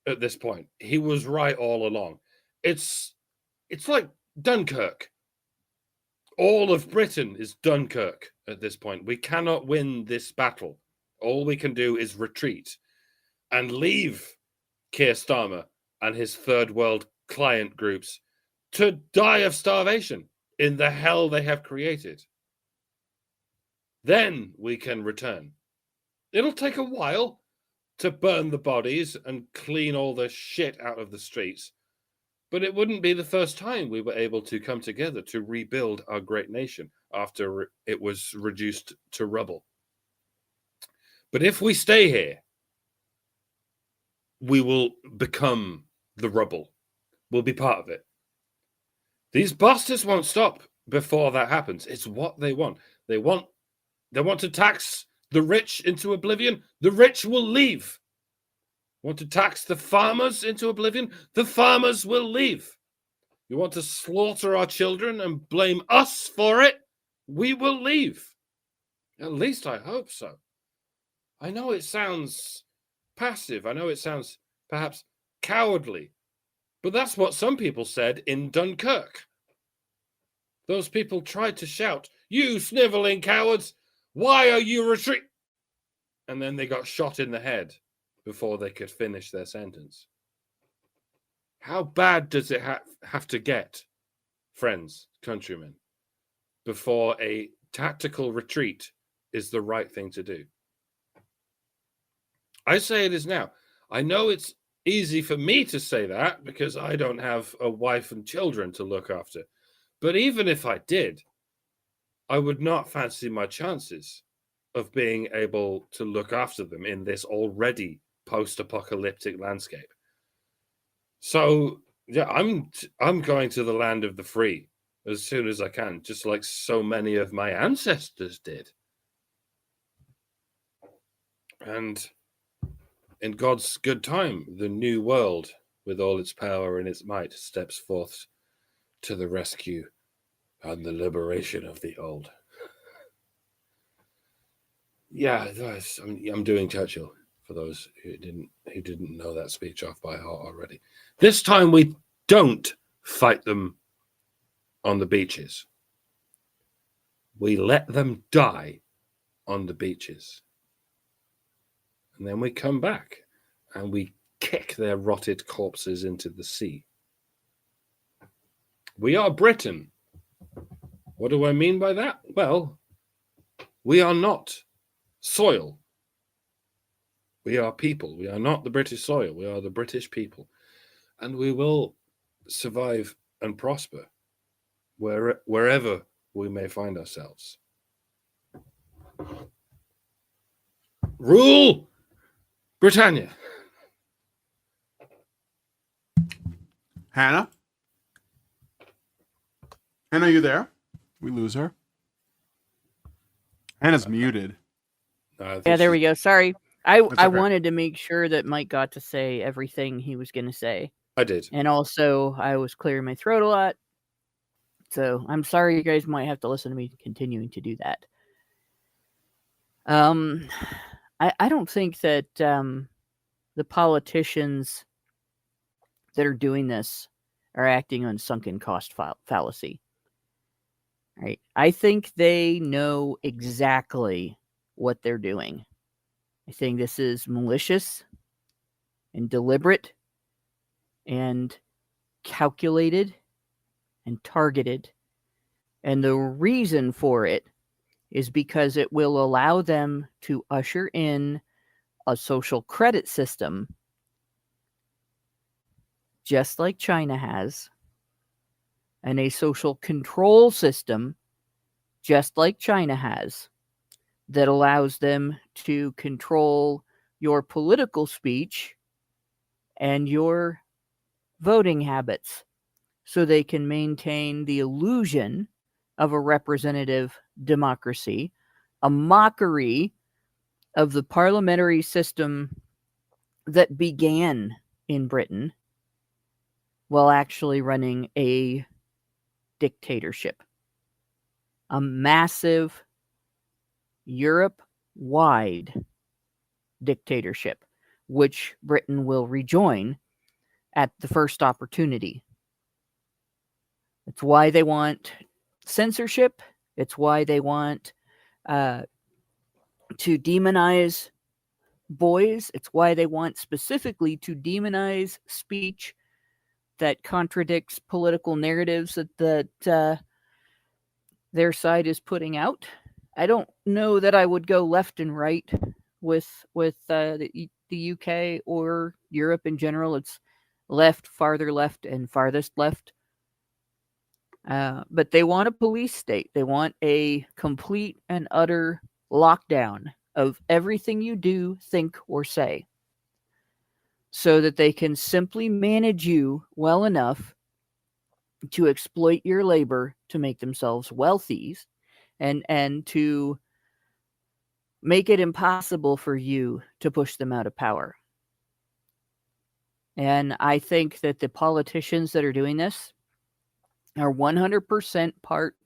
at this point. He was right all along. It's like Dunkirk. All of Britain is Dunkirk at this point. We cannot win this battle. All we can do is retreat and leave Keir Starmer and his third world client groups to die of starvation in the hell they have created. Then we can return. It'll take a while to burn the bodies and clean all the shit out of the streets. But it wouldn't be the first time we were able to come together to rebuild our great nation after it was reduced to rubble. But if we stay here, we will become the rubble. We'll be part of it. These bastards won't stop before that happens. It's what they want. They want to tax the rich into oblivion. The rich will leave. Want to tax the farmers into oblivion? The farmers will leave. You want to slaughter our children and blame us for it? We will leave. At least I hope so. I know it sounds passive. I know it sounds perhaps cowardly. But that's what some people said in Dunkirk. Those people tried to shout, "You sniveling cowards, why are you retreating?" And then they got shot in the head before they could finish their sentence. How bad does it have to get, friends, countrymen, before a tactical retreat is the right thing to do? I say it is now. I know it's easy for me to say that because I don't have a wife and children to look after. But even if I did, I would not fancy my chances of being able to look after them in this already post-apocalyptic landscape. So, yeah, I'm going to the land of the free as soon as I can, just like so many of my ancestors did. And in God's good time, the new world, with all its power and its might, steps forth to the rescue and the liberation of the old. Yeah, I'm doing Churchill for those who didn't know that speech off by heart already. This time we don't fight them on the beaches. We let them die on the beaches. And then we come back and we kick their rotted corpses into the sea. We are Britain. What do I mean by that? Well, we are not soil. We are people. We are not the British soil. We are the British people. And we will survive and prosper wherever we may find ourselves. Rule Britannia. Hannah? Hannah, are you there? We lose her. Hannah's muted. Yeah, there we go. Sorry. I okay. wanted to make sure that Mike got to say everything he was going to say. I did. And also, I was clearing my throat a lot. So I'm sorry you guys might have to listen to me continuing to do that. I don't think that the politicians that are doing this are acting on sunken cost fallacy. Right? I think they know exactly what they're doing. I think this is malicious and deliberate and calculated and targeted. And the reason for it is because it will allow them to usher in a social credit system just like China has, and a social control system just like China has, that allows them to control your political speech and your voting habits so they can maintain the illusion of a representative democracy, a mockery of the parliamentary system that began in Britain, while actually running a dictatorship. A massive Europe-wide dictatorship, which Britain will rejoin at the first opportunity. It's why they want censorship. It's why they want to demonize boys. It's why they want specifically to demonize speech that contradicts political narratives that their side is putting out. I don't know that I would go left and right with the UK or Europe in general. It's left, farther left, and farthest left. But they want a police state. They want a complete and utter lockdown of everything you do, think, or say, so that they can simply manage you well enough to exploit your labor to make themselves wealthy, and to make it impossible for you to push them out of power. And I think that the politicians that are doing this are 100% part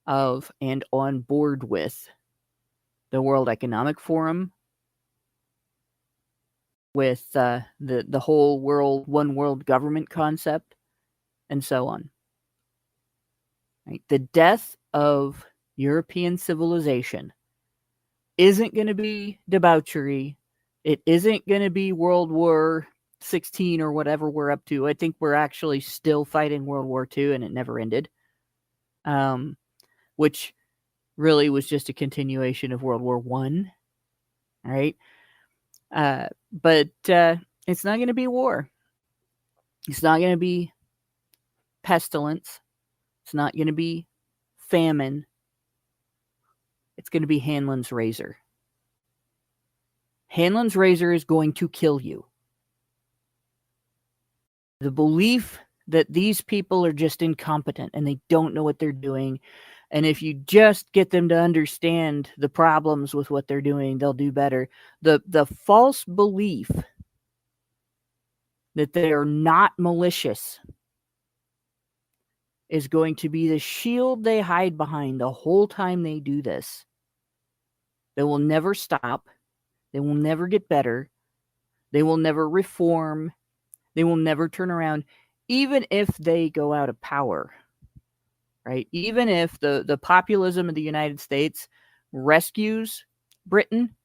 of and on board with the World Economic Forum, with the whole one world government concept, and so on. Right? The death of European civilization isn't going to be debauchery. It isn't going to be World War 16 or whatever we're up to. I think we're actually still fighting World War II, and it never ended. Which really was just a continuation of World War I. Right? But it's not going to be war. It's not going to be pestilence. It's not going to be famine. It's going to be Hanlon's razor. Hanlon's razor is going to kill you. The belief that these people are just incompetent and they don't know what they're doing, and if you just get them to understand the problems with what they're doing, they'll do better. The false belief that they are not malicious is going to be the shield they hide behind the whole time they do this. They will never stop. They will never get better. They will never reform. They will never turn around, even if they go out of power. Right? Even if the populism of the United States rescues Britain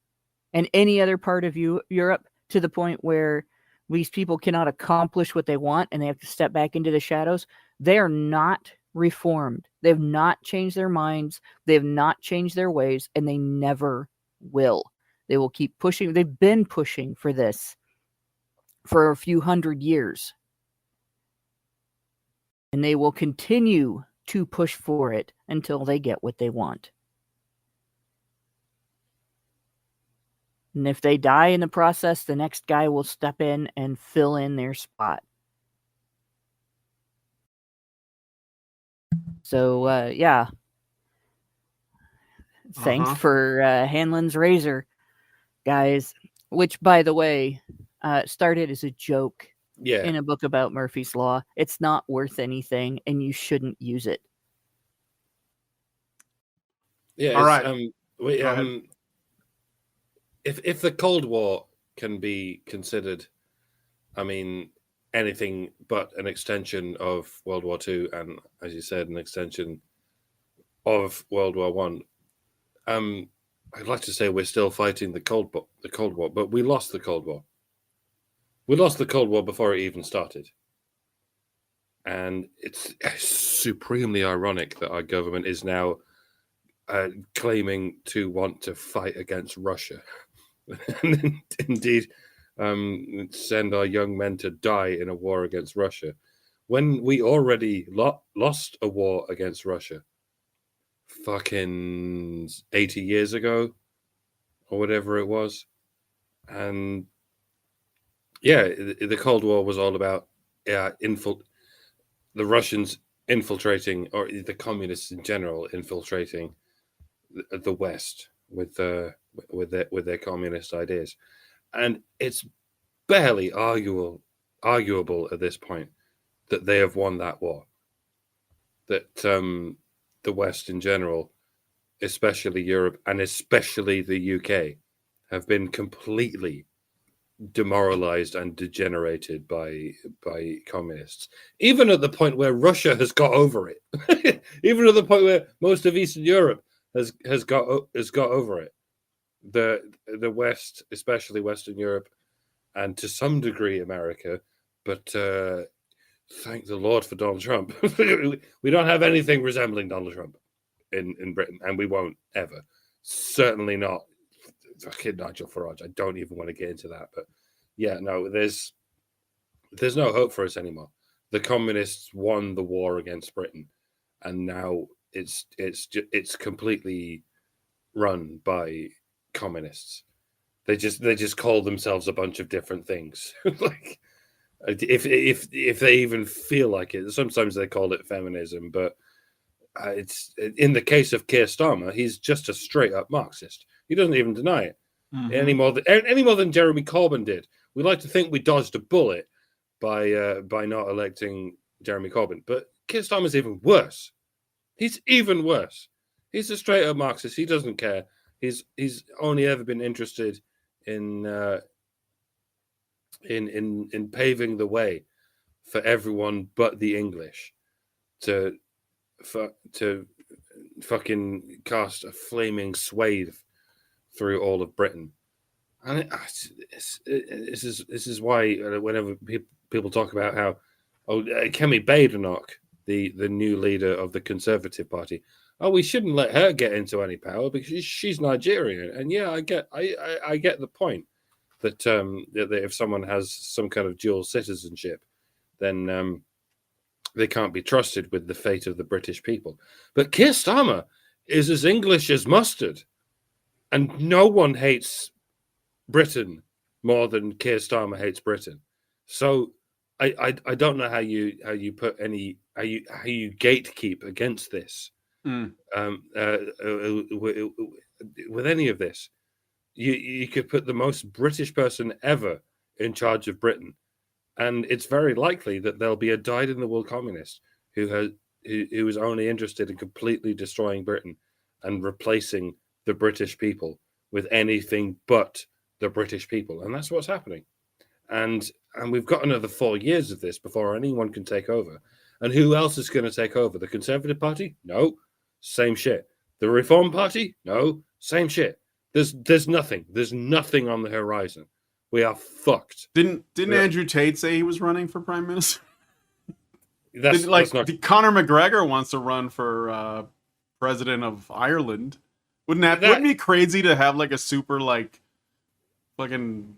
and any other part of Europe to the point where these people cannot accomplish what they want and they have to step back into the shadows, they are not reformed. They have not changed their minds. They have not changed their ways, and they never will. They will keep pushing. They've been pushing for this for a few hundred years. And they will continue to push for it until they get what they want. And if they die in the process, the next guy will step in and fill in their spot. So, yeah. Thanks for Hanlon's razor, guys. Which, by the way, started as a joke in a book about Murphy's Law. It's not worth anything, and you shouldn't use it. Yeah. All right. If the Cold War can be considered, I mean, anything but an extension of World War II, and as you said, an extension of World War One. I'd like to say we're still fighting the Cold War, but we lost the Cold War. We lost the Cold War before it even started. And it's supremely ironic that our government is now claiming to want to fight against Russia. And indeed, send our young men to die in a war against Russia, when we already lost a war against Russia fucking 80 years ago or whatever it was. And yeah, the Cold War was all about the Russians infiltrating, or the communists in general infiltrating the West with their communist ideas. And it's barely arguable at this point that they have won that war. That the West in general, especially Europe and especially the UK, have been completely demoralized and degenerated by communists. Even at the point where Russia has got over it. Even at the point where most of Eastern Europe has got over it. The West, especially Western Europe, and to some degree America, but thank the Lord for Donald Trump. We don't have anything resembling Donald Trump in Britain, and we won't ever. Certainly not fucking Nigel Farage. I don't even want to get into that, but yeah, no, there's there's no hope for us anymore. The communists won the war against Britain, and now it's completely run by communists. They just call themselves a bunch of different things. Like, if they even feel like it, sometimes they call it feminism, but it's in the case of Keir Starmer, he's just a straight up Marxist. He doesn't even deny it any more than Jeremy Corbyn did. We like to think we dodged a bullet by not electing Jeremy Corbyn, but Keir Starmer's even worse. He's even worse. He's a straight up Marxist. He doesn't care. He's only ever been interested in paving the way for everyone but the English to fucking cast a flaming swathe through all of Britain. And this is why whenever people talk about how Kemi Badenoch, the new leader of the Conservative Party, we shouldn't let her get into any power because she's Nigerian. And yeah, I get the point that if someone has some kind of dual citizenship, then they can't be trusted with the fate of the British people. But Keir Starmer is as English as mustard, and no one hates Britain more than Keir Starmer hates Britain. So I don't know how you gatekeep against this. With any of this, you could put the most British person ever in charge of Britain, and it's very likely that there'll be a dyed-in-the-wool communist who is only interested in completely destroying Britain and replacing the British people with anything but the British people, and that's what's happening. And we've got another 4 years of this before anyone can take over. And who else is going to take over? The Conservative Party? No, same shit. The Reform Party? No, same shit. There's nothing. There's nothing on the horizon. We are fucked. Didn't Andrew Tate say he was running for prime minister? That's not... Conor McGregor wants to run for president of Ireland. Wouldn't be crazy to have like a super like fucking?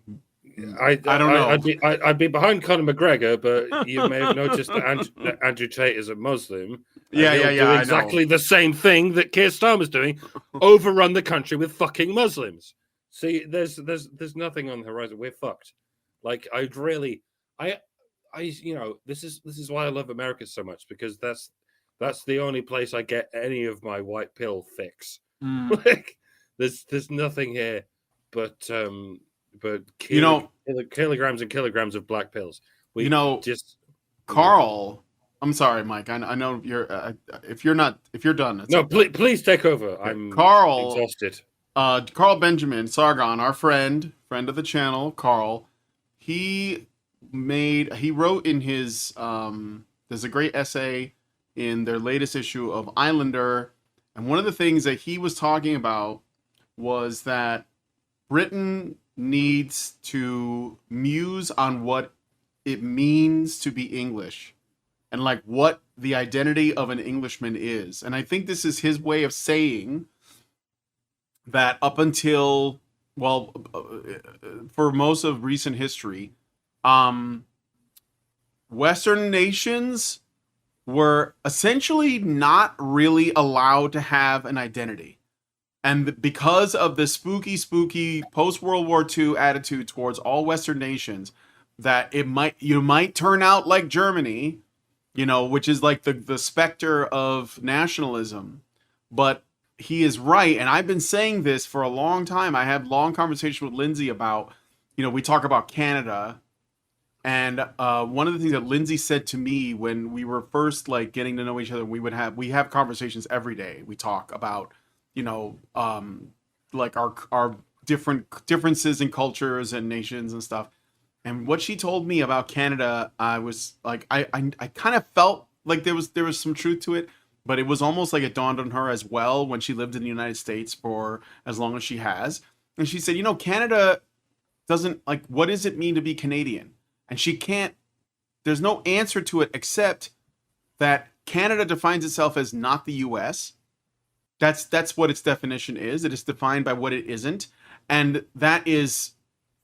I don't know. I'd be behind Conor McGregor, but you may have noticed that Andrew Tate is a Muslim. Yeah. Do exactly the same thing that Keir Starmer's doing, overrun the country with fucking Muslims. See, there's nothing on the horizon. We're fucked. Like, this is why I love America so much, because that's the only place I get any of my white pill fix. Like, there's nothing here but kilograms and kilograms of black pills. Carl. I'm sorry, Mike. I know you're. If you're done. No, okay. Please take over. I'm exhausted. Carl Benjamin Sargon, our friend of the channel, Carl. He wrote in his. There's a great essay in their latest issue of Islander, and one of the things that he was talking about was that Britain needs to muse on what it means to be English and like what the identity of an Englishman is. And I think this is his way of saying that up until, for most of recent history, Western nations were essentially not really allowed to have an identity. And because of the spooky post-World War II attitude towards all Western nations, that you might turn out like Germany, which is like the specter of nationalism. But he is right, and I've been saying this for a long time. I had long conversation with Lindsay about, we talk about Canada, and one of the things that Lindsay said to me when we were first like getting to know each other, we have conversations every day. We talk about like our differences in cultures and nations and stuff. And what she told me about Canada, I was like, I kind of felt like there was some truth to it, but it was almost like it dawned on her as well when she lived in the United States for as long as she has. And she said, Canada doesn't like, what does it mean to be Canadian? And there's no answer to it except that Canada defines itself as not the US. That's what its definition is. It is defined by what it isn't. And that is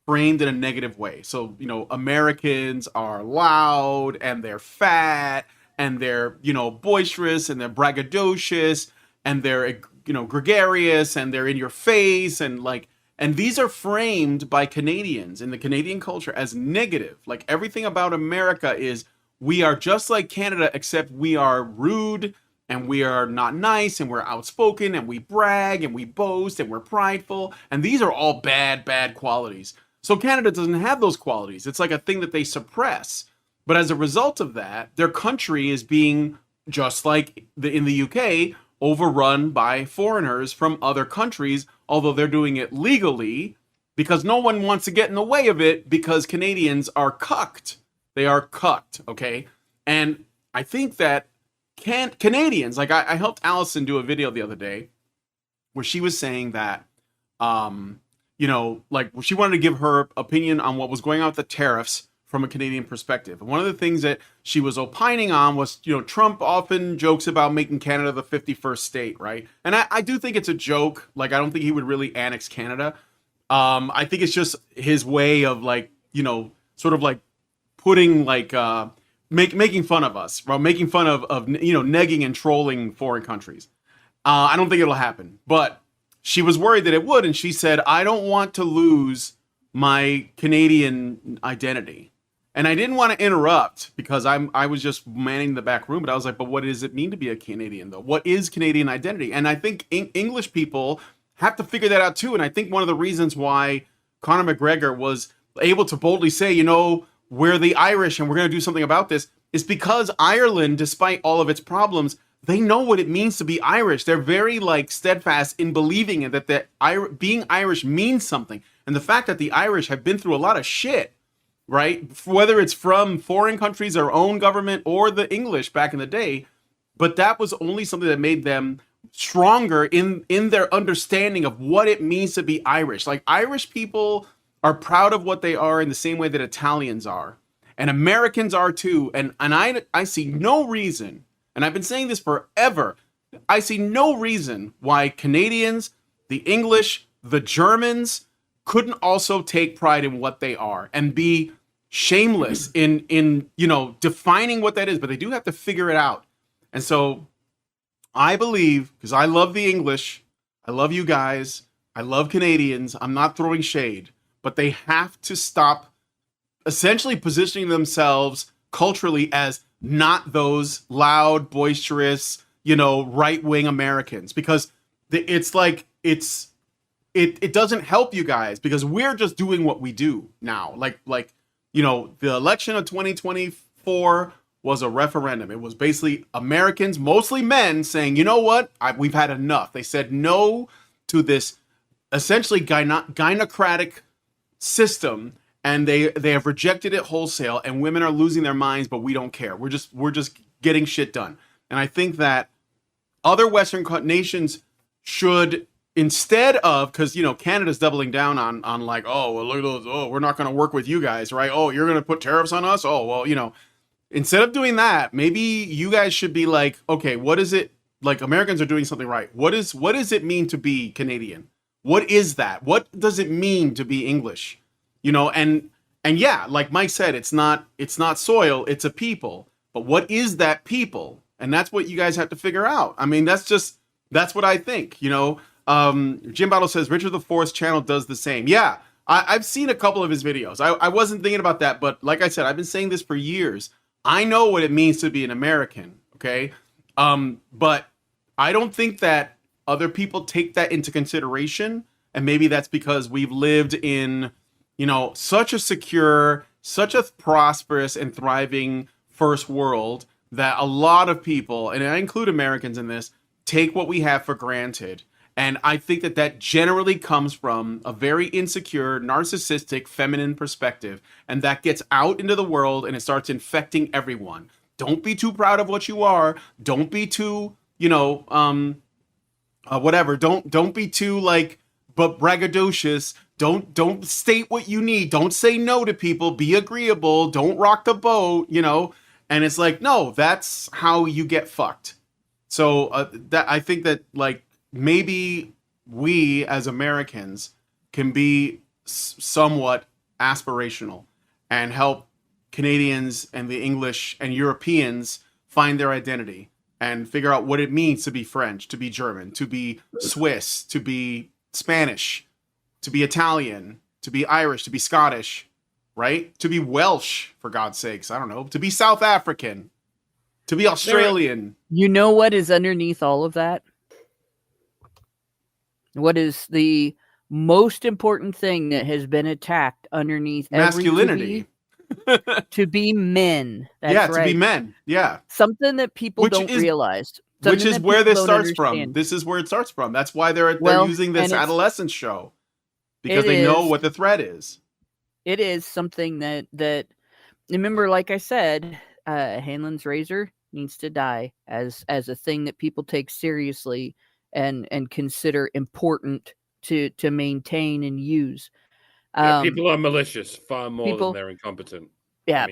framed in a negative way. So, you know, Americans are loud and they're fat and they're, you know, boisterous and they're braggadocious and they're, you know, gregarious and they're in your face and like, and these are framed by Canadians in the Canadian culture as negative. Like everything about America is we are just like Canada, except we are rude and we are not nice and we're outspoken and we brag and we boast and we're prideful. And these are all bad, bad qualities. So Canada doesn't have those qualities. It's like a thing that they suppress. But as a result of that, their country is being, just like in the UK, overrun by foreigners from other countries, although they're doing it legally because no one wants to get in the way of it because Canadians are cucked. They are cucked, okay? And I think that Canadians, like I helped Allison do a video the other day where she was saying that, you know, like she wanted to give her opinion on what was going on with the tariffs from a Canadian perspective. And one of the things that she was opining on was, you know, Trump often jokes about making Canada the 51st state, right? And I do think it's a joke. Like, I don't think he would really annex Canada. I think it's just his way of like, you know, sort of like putting like, making fun of us, right? Making fun of, you know, negging and trolling foreign countries. I don't think it'll happen, but she was worried that it would. And she said, I don't want to lose my Canadian identity. And I didn't want to interrupt because I was just manning the back room, but I was like, but what does it mean to be a Canadian though? What is Canadian identity? And I think English people have to figure that out too. And I think one of the reasons why Conor McGregor was able to boldly say, you know, we're the Irish and we're going to do something about this is because Ireland, despite all of its problems, they know what it means to be Irish. They're very like steadfast in believing that being Irish means something. And the fact that the Irish have been through a lot of shit, right? Whether it's from foreign countries, our own government, or the English back in the day, but that was only something that made them stronger in their understanding of what it means to be Irish. Like Irish people are proud of what they are in the same way that Italians are, and Americans are too. And I see no reason, and I've been saying this forever, I see no reason why Canadians, the English, the Germans couldn't also take pride in what they are and be shameless in you know, defining what that is, but they do have to figure it out. And so I believe, because I love the English, I love you guys, I love Canadians, I'm not throwing shade, but they have to stop essentially positioning themselves culturally as not those loud, boisterous, you know, right-wing Americans, because it's like it doesn't help you guys because we're just doing what we do now. Like you know, the election of 2024 was a referendum. It was basically Americans, mostly men, saying, you know what, we've had enough. They said no to this essentially gynocratic system, and they have rejected it wholesale, and women are losing their minds, but we don't care. We're just getting shit done. And I think that other Western nations should, instead of, because, you know, Canada's doubling down on like, oh, well, look at those, oh, we're not going to work with you guys, right? Oh, you're going to put tariffs on us? Oh, well, you know, instead of doing that, maybe you guys should be like, okay, what is it, like Americans are doing something right. What does it mean to be Canadian? What is that? What does it mean to be English? You know, and yeah, like Mike said, it's not soil, it's a people. But what is that people? And that's what you guys have to figure out. I mean, that's what I think, you know. Jim Bottle says Richard IV's channel does the same. Yeah, I've seen a couple of his videos. I wasn't thinking about that, but like I said, I've been saying this for years. I know what it means to be an American, okay? But I don't think that other people take that into consideration, and maybe that's because we've lived in, you know, such a secure, such a prosperous and thriving first world that a lot of people, and I include Americans in this, take what we have for granted. And I think that generally comes from a very insecure, narcissistic, feminine perspective. And that gets out into the world and it starts infecting everyone. Don't be too proud of what you are. Don't be too, you know, whatever. Don't be too like, but braggadocious. Don't state what you need. Don't say no to people. Be agreeable. Don't rock the boat, you know. And it's like, no, that's how you get fucked. So that I think that like, maybe we as Americans can be somewhat aspirational and help Canadians and the English and Europeans find their identity and figure out what it means to be French, to be German, to be Swiss, to be Spanish, to be Italian, to be Irish, to be Scottish, right? To be Welsh, for God's sakes, I don't know, to be South African, to be Australian. You know what is underneath all of that? What is the most important thing that has been attacked underneath masculinity? To be men. That's yeah, right. To be men. Yeah. Something that people don't realize. Which is where this starts from. This is where it starts from. That's why they're using this adolescence show. Because they know what the threat is. It is something that remember, like I said, Hanlon's razor needs to die as a thing that people take seriously and consider important to maintain and use. People are malicious far more than they're incompetent. Yeah,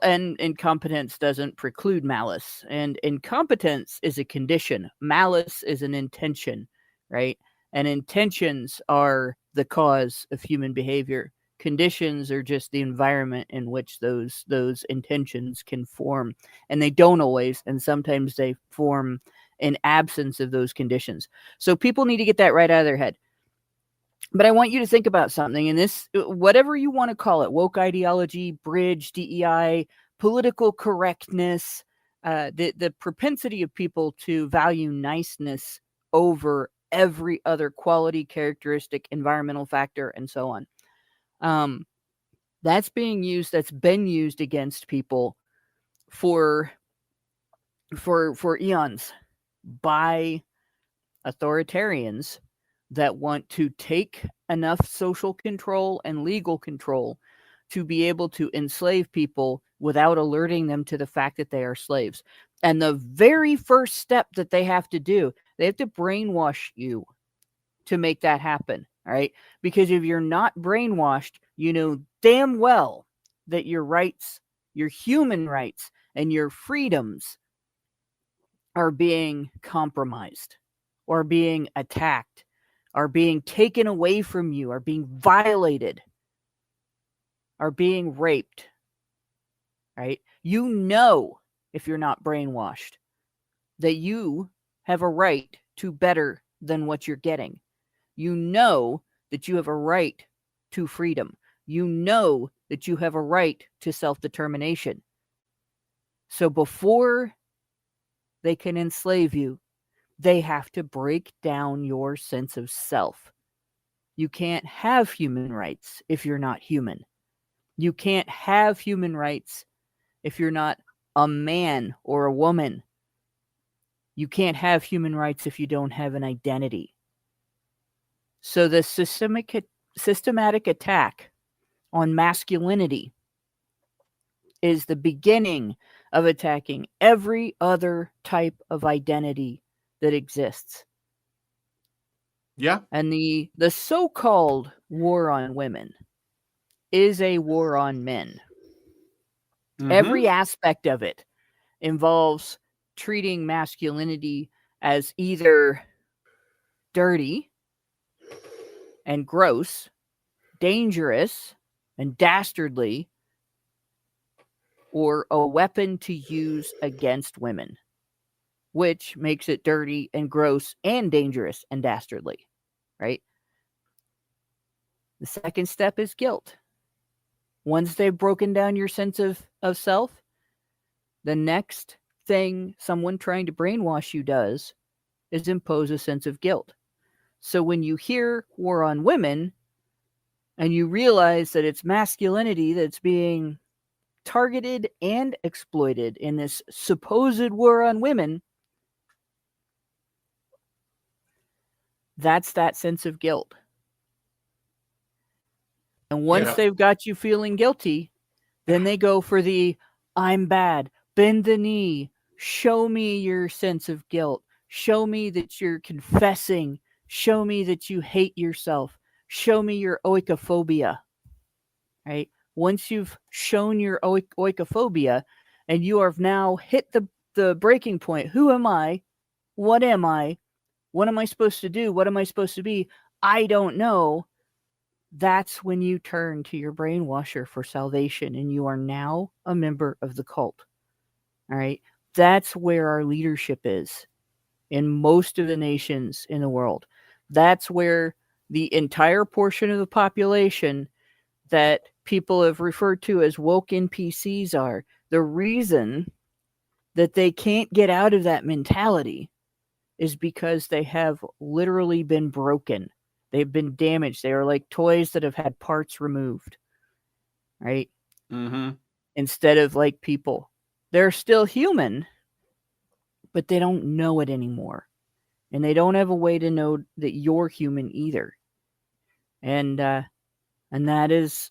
and incompetence doesn't preclude malice. And incompetence is a condition. Malice is an intention, right? And intentions are the cause of human behavior. Conditions are just the environment in which those intentions can form. And they don't always, and sometimes they form in absence of those conditions. So people need to get that right out of their head. But I want you to think about something, and this, whatever you want to call it, woke ideology, bridge, DEI, political correctness, the propensity of people to value niceness over every other quality, characteristic, environmental factor, and so on. That's been used against people for eons by authoritarians that want to take enough social control and legal control to be able to enslave people without alerting them to the fact that they are slaves. And the very first step that they have to do, they have to brainwash you to make that happen. All right. Because if you're not brainwashed, you know damn well that your rights, your human rights, and your freedoms are being compromised or being attacked, are being taken away from you, are being violated, are being raped, right? You know, if you're not brainwashed, that you have a right to better than what you're getting. You know that you have a right to freedom. You know that you have a right to self-determination. So before they can enslave you, they have to break down your sense of self. You can't have human rights if you're not human. You can't have human rights if you're not a man or a woman. You can't have human rights if you don't have an identity. So the systematic attack on masculinity is the beginning of attacking every other type of identity that exists. Yeah. And the so-called war on women is a war on men. Mm-hmm. Every aspect of it involves treating masculinity as either dirty and gross, dangerous and dastardly, or a weapon to use against women, which makes it dirty and gross and dangerous and dastardly, right? The second step is guilt. Once they've broken down your sense of self, the next thing someone trying to brainwash you does is impose a sense of guilt. So when you hear war on women and you realize that it's masculinity that's being targeted and exploited in this supposed war on women, that's that sense of guilt. And once they've got you feeling guilty, then they go for the I'm bad, bend the knee, show me your sense of guilt, show me that you're confessing, show me that you hate yourself, show me your oikophobia, right? Once you've shown your oikophobia and you have now hit the breaking point, who am I? What am I? What am I supposed to do? What am I supposed to be? I don't know. that's when you turn to your brainwasher for salvation, and you are now a member of the cult. All right. That's where our leadership is in most of the nations in the world. That's where the entire portion of the population that people have referred to as woke NPCs are. The reason that they can't get out of that mentality is because they have literally been broken. They've been damaged. They are like toys that have had parts removed, right? Mm-hmm. Instead of like people. They're still human, but they don't know it anymore. And they don't have a way to know that you're human either. And that is,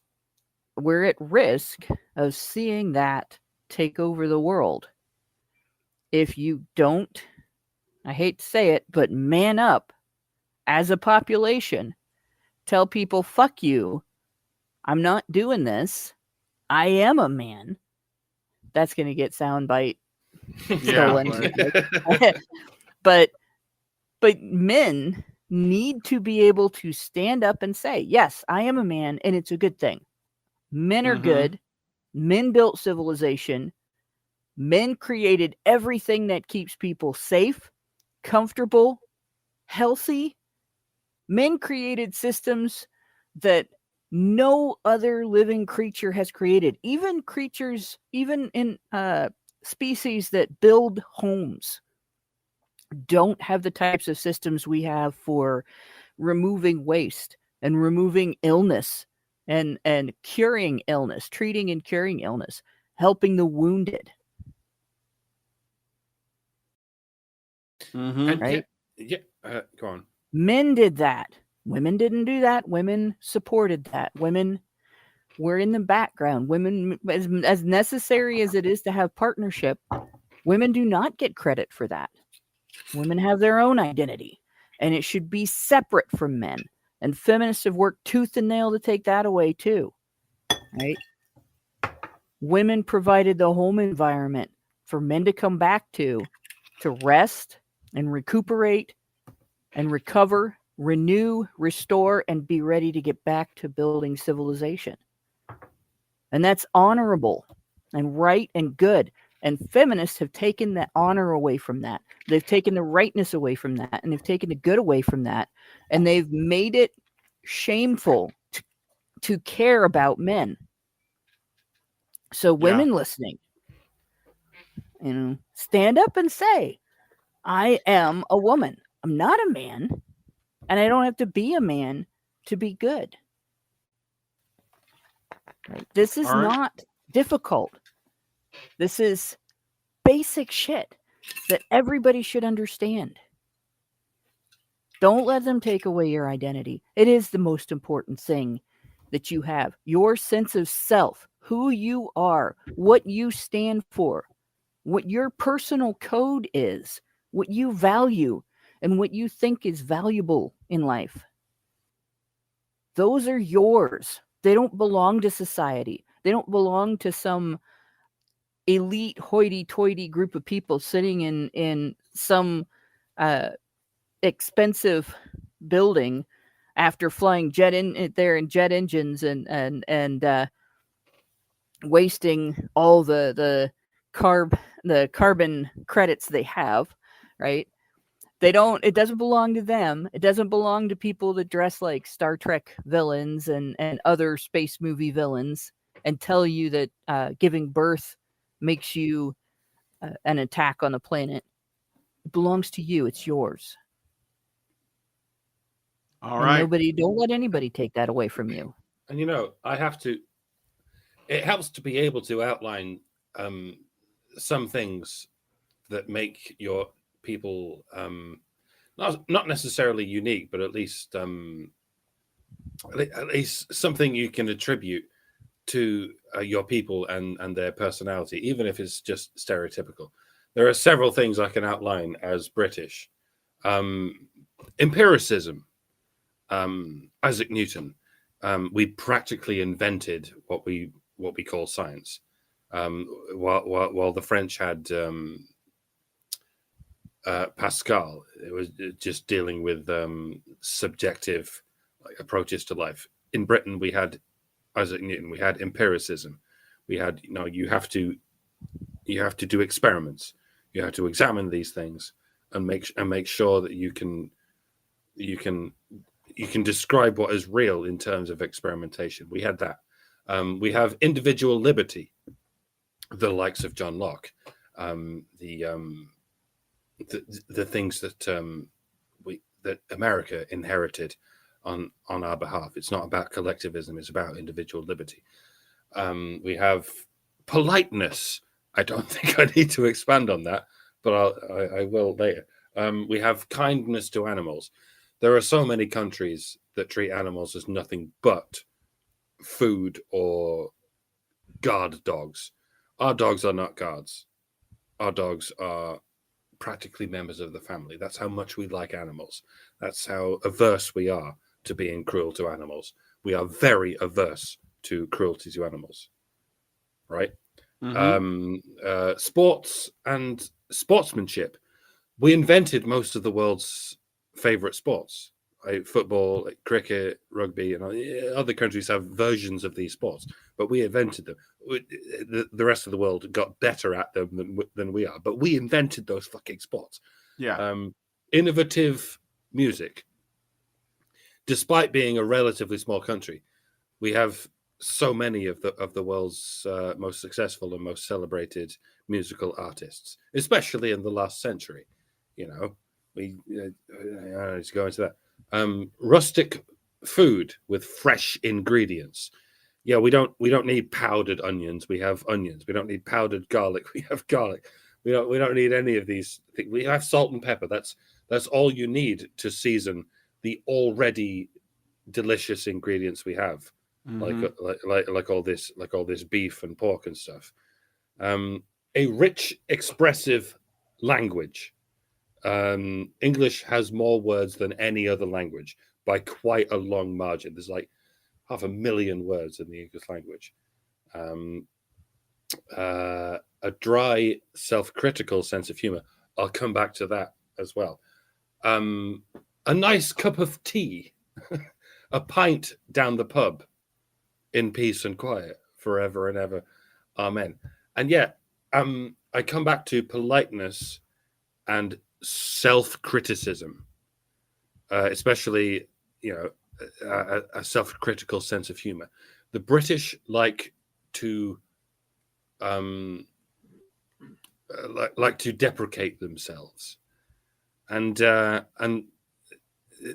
we're at risk of seeing that take over the world. If you don't, I hate to say it, but man up as a population, tell people, fuck you, I'm not doing this, I am a man. That's going to get soundbite stolen. But men need to be able to stand up and say, yes, I am a man, and it's a good thing. Men are good. Men built civilization. Men created everything that keeps people safe, comfortable, healthy. Men created systems that no other living creature has created. Even creatures, even in species that build homes, don't have the types of systems we have for removing waste and removing illness and curing illness, treating and curing illness, helping the wounded. And right? Go on. Men did that. Women didn't do that. Women supported that. Women were in the background. Women, as necessary as it is to have partnership, women do not get credit for that. Women have their own identity, and it should be separate from men. And feminists have worked tooth and nail to take that away too. Right? Women provided the home environment for men to come back to rest and recuperate and recover, renew, restore, and be ready to get back to building civilization. And that's honorable and right and good. And feminists have taken the honor away from that. They've taken the rightness away from that, and they've taken the good away from that. And they've made it shameful to care about men. So women listening, stand up and say, I am a woman. I'm not a man, and I don't have to be a man to be good. Right? This is not difficult. This is basic shit that everybody should understand. Don't let them take away your identity. It is the most important thing that you have. Your sense of self, who you are, what you stand for, what your personal code is, what you value, and what you think is valuable in life. Those are yours. They don't belong to society. They don't belong to some elite hoity-toity group of people sitting in some expensive building after flying jet engines and wasting all the carbon credits they have, right? It doesn't belong to them. It doesn't belong to people that dress like Star Trek villains and other space movie villains and tell you that giving birth makes you an attack on the planet. It belongs to you. It's yours. All right. Don't let anybody take that away from you. And it helps to be able to outline some things that make your people not necessarily unique, but at least something you can attribute to your people and their personality, even if it's just stereotypical. There are several things I can outline as British. Empiricism. Isaac Newton. We practically invented what we call science. While the French had Pascal, it was just dealing with subjective approaches to life. in Britain we had Isaac Newton, we had empiricism, we had you have to do experiments, you have to examine these things and make sure that you can describe what is real in terms of experimentation. We had that. We have individual liberty, the likes of John Locke, the things that that America inherited on our behalf. It's not about collectivism; it's about individual liberty. We have politeness. I don't think I need to expand on that, but I will later. We have kindness to animals. There are so many countries that treat animals as nothing but food or guard dogs. Our dogs are not guards. Our dogs are practically members of the family. That's how much we like animals. That's how averse we are to being cruel to animals. We are very averse to cruelty to animals, right? Mm-hmm. Sports and sportsmanship. We invented most of the world's favorite sports, like football, like cricket, rugby, and other countries have versions of these sports, but we invented them. The rest of the world got better at them than we are, but we invented those fucking sports. Yeah. Innovative music. Despite being a relatively small country, we have so many of the world's most successful and most celebrated musical artists, especially in the last century. We I need to go into that. Rustic food with fresh ingredients. Yeah, we don't need powdered onions. We have onions. We don't need powdered garlic. We have garlic. We don't need any of these things. We have salt and pepper. That's all you need to season the already delicious ingredients we have. Mm-hmm. Like all this beef and pork and stuff. A rich, expressive language. English has more words than any other language by quite a long margin. There's like 500,000 words in the English language. A dry, self-critical sense of humor. I'll come back to that as well. A nice cup of tea, a pint down the pub, in peace and quiet, forever and ever. Amen. And yet, I come back to politeness and self-criticism, especially, a self-critical sense of humor. The British like to deprecate themselves, and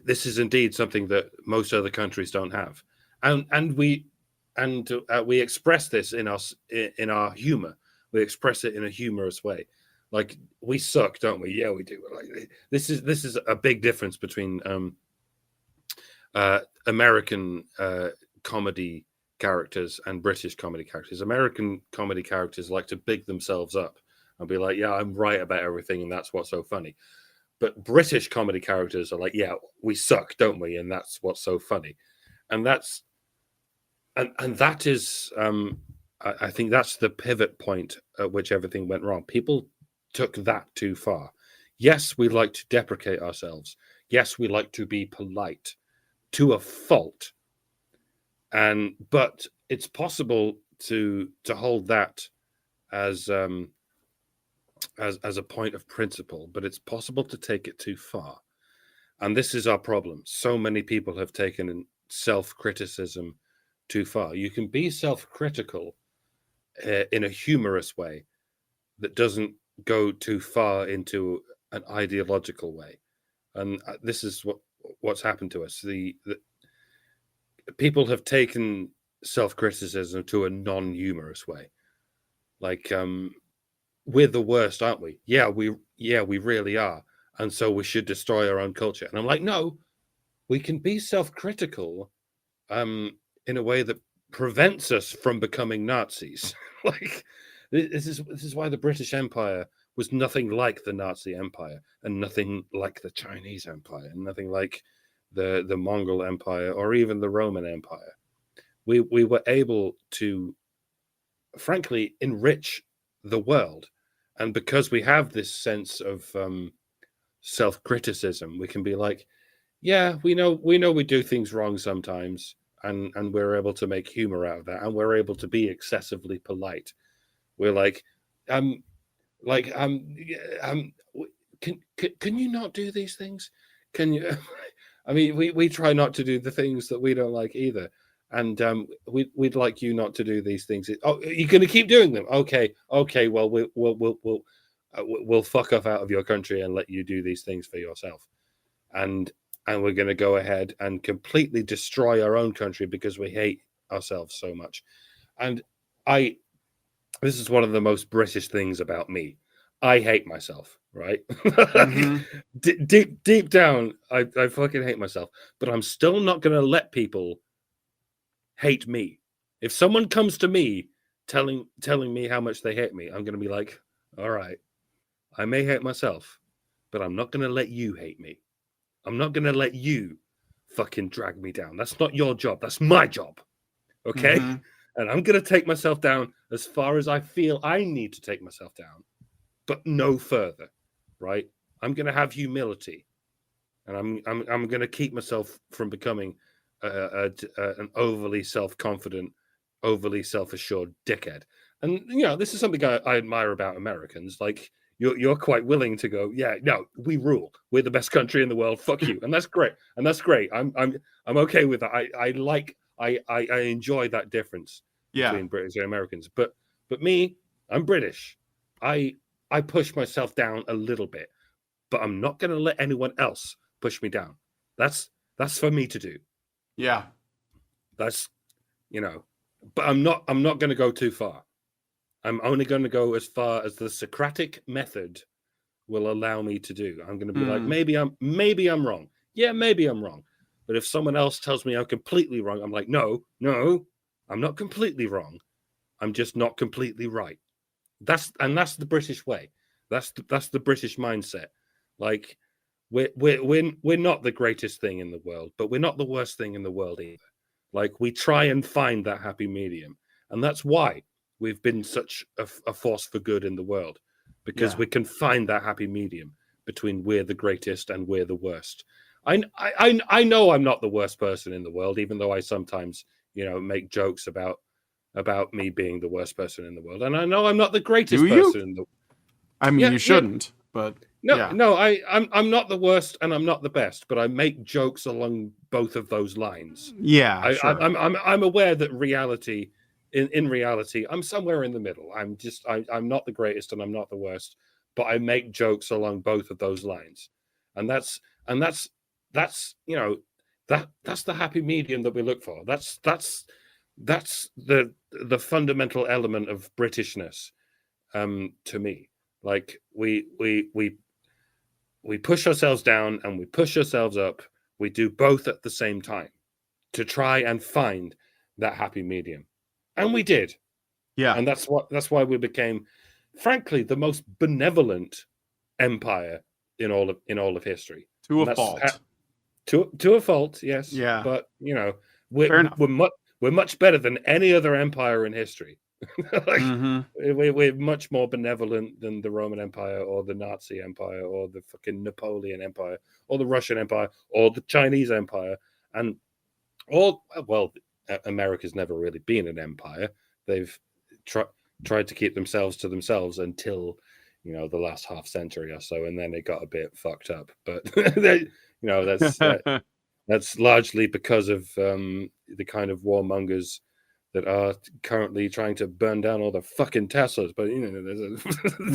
this is indeed something that most other countries don't have, and we express this in our humor. We express it in a humorous way. Like, we suck, don't we? Yeah, we do. Like, this is a big difference between American comedy characters and British comedy characters. American comedy characters like to big themselves up and be like, yeah, I'm right about everything, and that's what's so funny. But British comedy characters are like, yeah, we suck, don't we? And that's what's so funny. And that is, I think that's the pivot point at which everything went wrong. People took that too far. Yes, we like to deprecate ourselves. Yes, we like to be polite to a fault. But it's possible to hold that as a point of principle, but it's possible to take it too far. And this is our problem. So many people have taken self-criticism too far. You can be self-critical in a humorous way that doesn't go too far into an ideological way. And this is what's happened to us. The people have taken self-criticism to a non-humorous way. Like, we're the worst, aren't we? Yeah, we really are. And so we should destroy our own culture. And I'm like, no, we can be self-critical in a way that prevents us from becoming Nazis. Like, this is why the British Empire was nothing like the Nazi Empire, and nothing like the Chinese Empire, and nothing like the Mongol Empire or even the Roman Empire. We were able to, frankly, enrich the world. And because we have this sense of self-criticism, we can be like, yeah, we know we do things wrong sometimes, and we're able to make humor out of that, and we're able to be excessively polite. We're like, can you not do these things? Can you? I mean, we try not to do the things that we don't like either, and we'd like you not to do these things. Oh, you're going to keep doing them? Okay. Well, we'll fuck off out of your country and let you do these things for yourself, and we're going to go ahead and completely destroy our own country because we hate ourselves so much. And this is one of the most British things about me. I hate myself, right? Deep down, I fucking hate myself, but I'm still not going to let people hate me. If someone comes to me telling me how much they hate me, I'm going to be like, all right, I may hate myself, but I'm not going to let you hate me. I'm not going to let you fucking drag me down. That's not your job. That's my job. Okay? And I'm going to take myself down as far as I feel I need to take myself down, but no further, right? I'm going to have humility, and I'm going to keep myself from becoming an overly self-confident, overly self-assured dickhead. And, you know, this is something I admire about Americans. Like, you're quite willing to go, yeah, no, we rule. We're the best country in the world. Fuck you. And that's great. I'm okay with that. I enjoy that difference between British and Americans. But me, I'm British. I push myself down a little bit, but I'm not going to let anyone else push me down. That's for me to do. Yeah. That's, you know, but I'm not going to go too far. I'm only going to go as far as the Socratic method will allow me to do. I'm going to be like, maybe I'm wrong. Yeah, maybe I'm wrong. But if someone else tells me I'm completely wrong, I'm like, no, I'm not completely wrong. I'm just not completely right. That's the British way. That's the British mindset. Like, we're not the greatest thing in the world, but we're not the worst thing in the world either. Like, we try and find that happy medium, and that's why we've been such a force for good in the world, because we can find that happy medium between we're the greatest and we're the worst. I know I'm not the worst person in the world, even though I sometimes, you know, make jokes about me being the worst person in the world, and I know I'm not the greatest person in the. I mean, you shouldn't, but no, I'm not the worst and I'm not the best, but I make jokes along both of those lines. Yeah, sure. I'm aware that reality. In reality, I'm somewhere in the middle. I'm not the greatest and I'm not the worst, but I make jokes along both of those lines, and that's you know, that's the happy medium that we look for. That's the fundamental element of Britishness, to me. Like, we push ourselves down and we push ourselves up. We do both at the same time to try and find that happy medium. And we did. Yeah. And that's why we became, frankly, the most benevolent empire in all of history. To a fault. To a fault, yes. Yeah. But, you know, we're much better than any other empire in history. Like, we're much more benevolent than the Roman Empire or the Nazi Empire or the fucking Napoleon Empire or the Russian Empire or the Chinese Empire. And America's never really been an empire. They've tried to keep themselves to themselves until, you know, the last half century or so, and then it got a bit fucked up. But you know, that's largely because of the kind of warmongers that are currently trying to burn down all the fucking Teslas. But, you know, there's a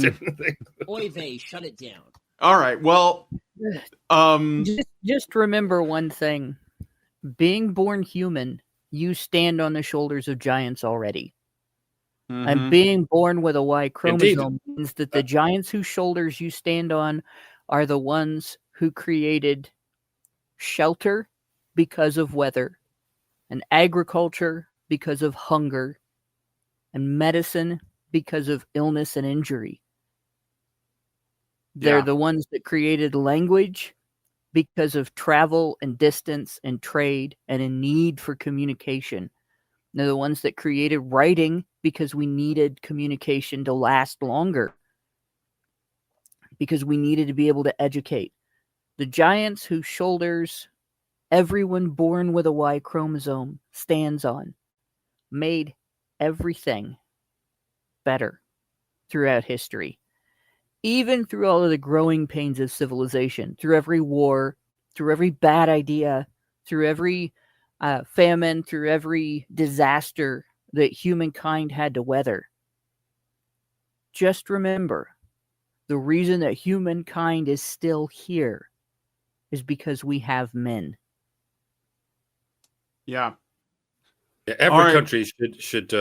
different thing. Oy vey, shut it down. All right. Well, just remember one thing: being born human, you stand on the shoulders of giants already. And being born with a Y chromosome means that the giants whose shoulders you stand on are the ones who created shelter because of weather, and agriculture because of hunger, and medicine because of illness and injury. They're the ones that created language because of travel and distance and trade and a need for communication. They're the ones that created writing because we needed communication to last longer, because we needed to be able to educate. The giants whose shoulders everyone born with a Y chromosome stands on made everything better throughout history. Even through all of the growing pains of civilization, through every war, through every bad idea, through every famine, through every disaster that humankind had to weather. Just remember, the reason that humankind is still here is because we have men. Yeah. Every country should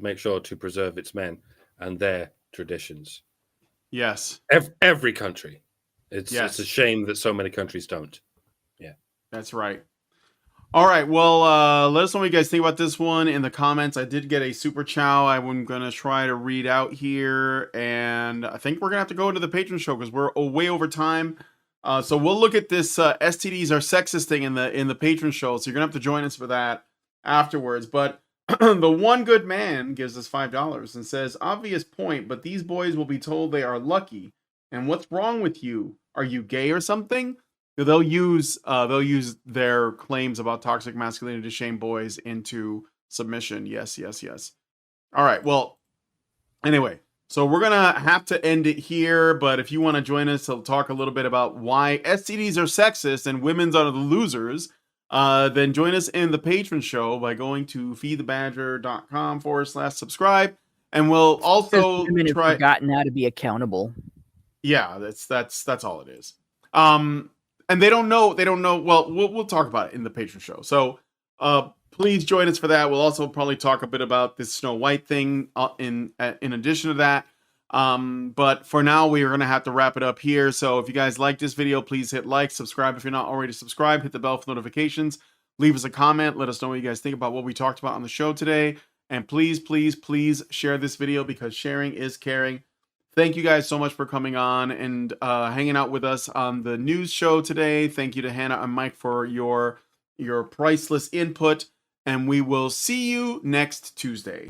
make sure to preserve its men and their traditions. Yes. Every country. It's a shame that so many countries don't. Yeah. That's right. All right. Well, let us know what you guys think about this one in the comments. I did get a super chow I'm going to try to read out here. And I think we're going to have to go into the patron show because we're way over time. So we'll look at this STDs are sexist thing in the patron show. So you're going to have to join us for that afterwards. But the one good man gives us $5 and says, obvious point, but these boys will be told they are lucky. And what's wrong with you? Are you gay or something? They'll use their claims about toxic masculinity to shame boys into submission. Yes. All right. Well, anyway, so we're gonna have to end it here. But if you want to join us to talk a little bit about why STDs are sexist and women's are the losers, then join us in the patron show by going to feedthebadger.com/subscribe, and we'll also women have forgotten how to be accountable. Yeah, that's all it is. And they don't know. Well, we'll talk about it in the patron show. So, please join us for that. We'll also probably talk a bit about this Snow White thing in addition to that. But for now, we are going to have to wrap it up here. So if you guys like this video, please hit like, subscribe if you're not already subscribed, hit the bell for notifications, leave us a comment, let us know what you guys think about what we talked about on the show today. And please share this video because sharing is caring. Thank you guys so much for coming on and hanging out with us on the news show today. Thank you to Hannah and Mike for your priceless input. And we will see you next Tuesday.